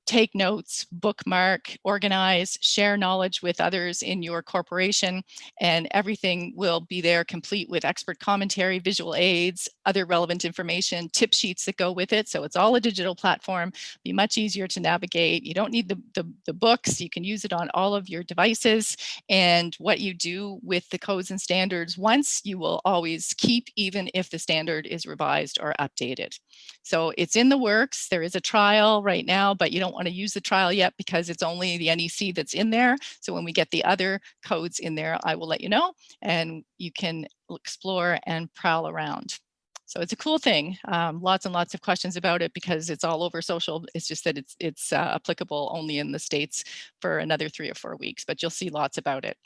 take notes, bookmark, organize, share knowledge with others in your corporation, and everything will be there complete with expert commentary, visual aids, other relevant information, tip sheets that go with it. So it's all a digital platform, be much easier to navigate. You don't need the books. You can use it on all of your devices. And what you do with the codes and standards once, you will always keep, even if the standard is revised or updated. So it's in the works. There is a trial right now, but you don't want to use the trial yet because it's only the NEC that's in there. So when we get the other codes in there, I will let you know, and you can explore and prowl around. So it's a cool thing. Lots and lots of questions about it because it's all over social. It's just that it's applicable only in the States for another 3 or 4 weeks, but you'll see lots about it.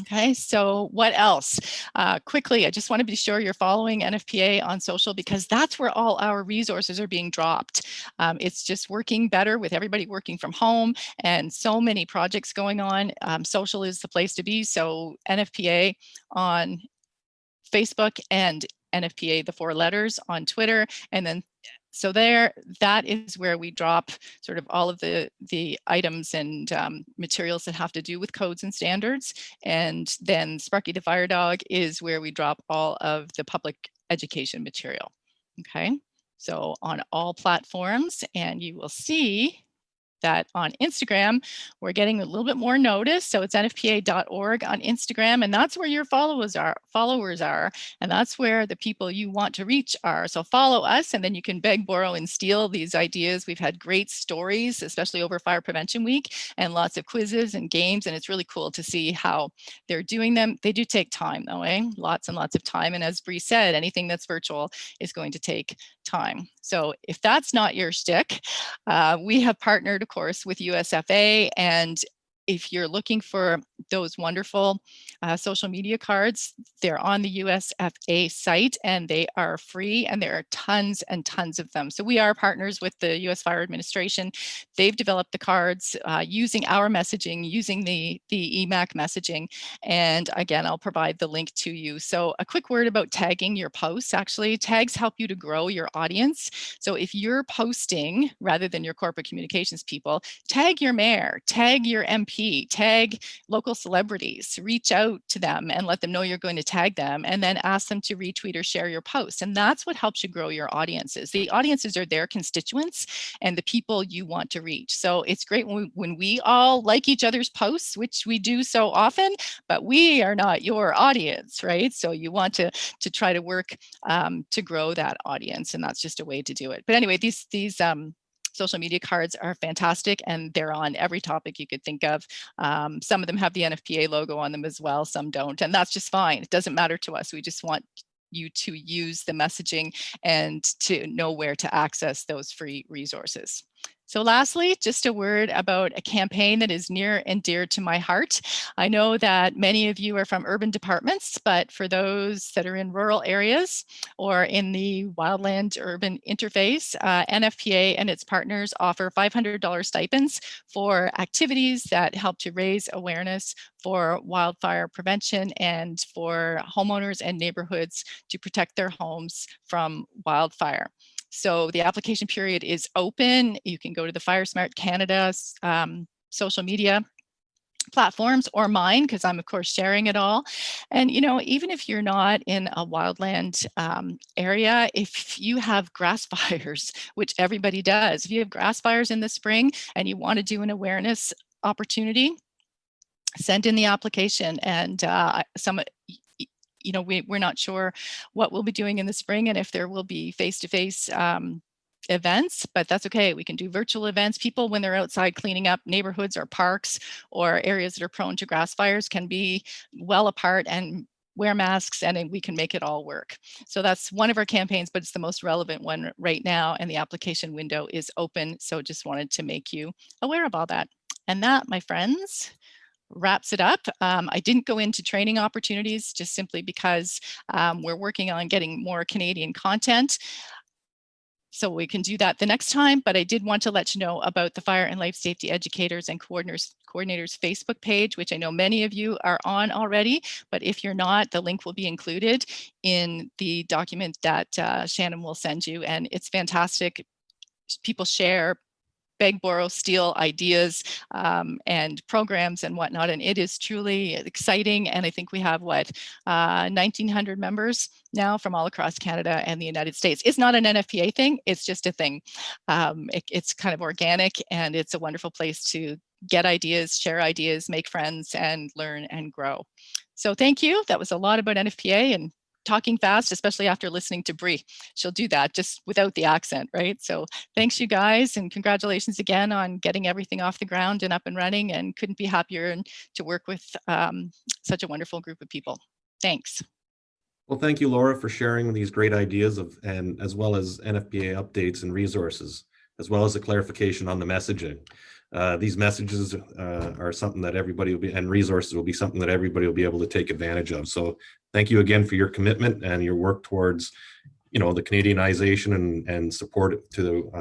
Okay, so what else? Quickly, I just want to be sure you're following NFPA on social because that's where all our resources are being dropped. It's just working better with everybody working from home and so many projects going on. Social is the place to be. So NFPA on Facebook and NFPA, the 4 letters, on Twitter, and then so that is where we drop sort of all of the items and materials that have to do with codes and standards. And then Sparky the Fire Dog is where we drop all of the public education material. Okay, so on all platforms, and you will see that on Instagram, we're getting a little bit more notice. So it's nfpa.org on Instagram, and that's where your followers are, and that's where the people you want to reach are. So follow us, and then you can beg, borrow, and steal these ideas. We've had great stories, especially over Fire Prevention Week, and lots of quizzes and games, and it's really cool to see how they're doing them. They do take time though, lots and lots of time. And as Bree said, anything that's virtual is going to take time. So if that's not your shtick, we have partnered, of course, with USFA, and if you're looking for those wonderful social media cards, they're on the USFA site and they are free, and there are tons and tons of them. So we are partners with the US Fire Administration. They've developed the cards using our messaging, using the EMAC messaging. And again, I'll provide the link to you. So a quick word about tagging your posts. Actually, tags help you to grow your audience. So if you're posting, rather than your corporate communications people, tag your mayor, tag your MP, tag local celebrities, reach out to them and let them know you're going to tag them, and then ask them to retweet or share your posts. And that's what helps you grow your audiences. The audiences are their constituents and the people you want to reach. So it's great when we all like each other's posts, which we do so often, but we are not your audience, right? So you want to try to work to grow that audience, and that's just a way to do it. But anyway, these social media cards are fantastic, and they're on every topic you could think of. Some of them have the NFPA logo on them as well, some don't, and that's just fine. It doesn't matter to us. We just want you to use the messaging and to know where to access those free resources. So lastly, just a word about a campaign that is near and dear to my heart. I know that many of you are from urban departments, but for those that are in rural areas or in the wildland urban interface, NFPA and its partners offer $500 stipends for activities that help to raise awareness for wildfire prevention and for homeowners and neighborhoods to protect their homes from wildfire. So the application period is open. You can go to the FireSmart Canada's social media platforms or mine, because I'm of course sharing it all. And even if you're not in a wildland area, if you have grass fires, which everybody does, if you have grass fires in the spring and you want to do an awareness opportunity, send in the application. And we're not sure what we'll be doing in the spring and if there will be face-to-face events, but that's okay. We can do virtual events. People, when they're outside cleaning up neighborhoods or parks or areas that are prone to grass fires, can be well apart and wear masks, and we can make it all work. So that's one of our campaigns, but it's the most relevant one right now, and the application window is open. So just wanted to make you aware of all that. And that, my friends, wraps it up. I didn't go into training opportunities just simply because we're working on getting more Canadian content. So we can do that the next time, but I did want to let you know about the Fire and Life Safety Educators and Coordinators Facebook page, which I know many of you are on already, but if you're not, the link will be included in the document that Shannon will send you, and it's fantastic. People share, beg, borrow, steal ideas and programs and whatnot. And it is truly exciting. And I think we have 1,900 members now from all across Canada and the United States. It's not an NFPA thing. It's just a thing. It's kind of organic, and it's a wonderful place to get ideas, share ideas, make friends, and learn and grow. So thank you. That was a lot about NFPA and talking fast, especially after listening to Bree. She'll do that just without the accent, right? So thanks, you guys, and congratulations again on getting everything off the ground and up and running, and couldn't be happier to work with such a wonderful group of people. Thanks. Well, thank you, Laura, for sharing these great ideas and as well as NFPA updates and resources, as well as the clarification on the messaging. These messages are something that everybody will be, and resources will be something that everybody will be able to take advantage of. So thank you again for your commitment and your work towards, the Canadianization and support to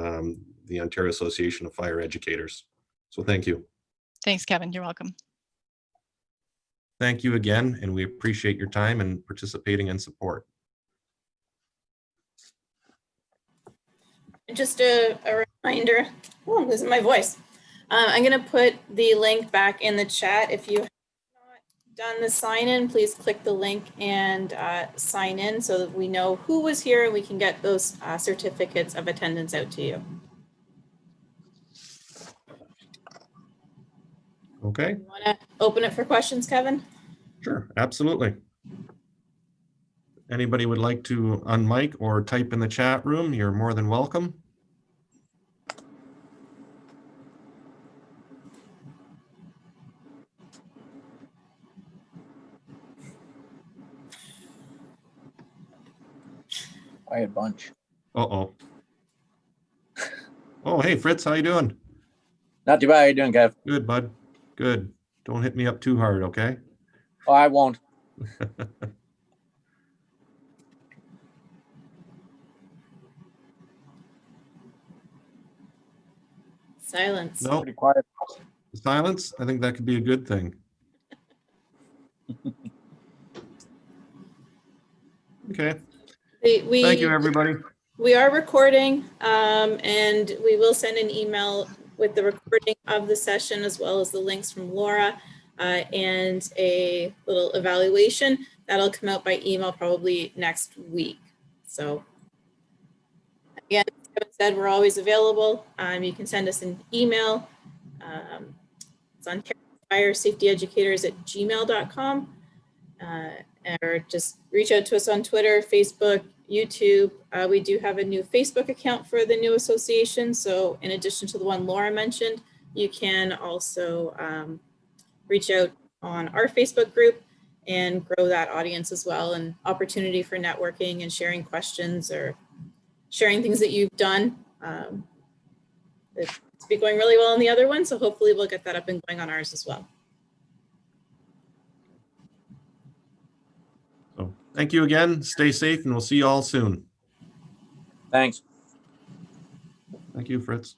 the Ontario Association of Fire Educators. So thank you. Thanks, Kevin. You're welcome. Thank you again, and we appreciate your time and participating and support. Just a reminder, I'm losing my voice. I'm going to put the link back in the chat. If you have not done the sign in, please click the link and sign in so that we know who was here and we can get those certificates of attendance out to you. Okay. You want to open it for questions, Kevin? Sure, absolutely. Anybody would like to unmic or type in the chat room, you're more than welcome. I had a bunch. Uh-oh. Oh, hey, Fritz, how you doing? Not too bad. How you doing, Kev? Good, bud. Good. Don't hit me up too hard, okay? Oh, I won't. Silence. No, Pretty quiet. silence. I think that could be a good thing. Okay. Thank you, everybody. We are recording, and we will send an email with the recording of the session as well as the links from Laura and a little evaluation that'll come out by email probably next week. So again, as Kevin said, we're always available. You can send us an email. It's on firesafetyeducators@gmail.com. Or just reach out to us on Twitter, Facebook, YouTube. We do have a new Facebook account for the new association. So in addition to the one Laura mentioned, you can also reach out on our Facebook group and grow that audience as well, and opportunity for networking and sharing questions or sharing things that you've done. it's been going really well on the other one, so hopefully we'll get that up and going on ours as well. So thank you again. Stay safe, and we'll see you all soon. Thanks. Thank you, Fritz.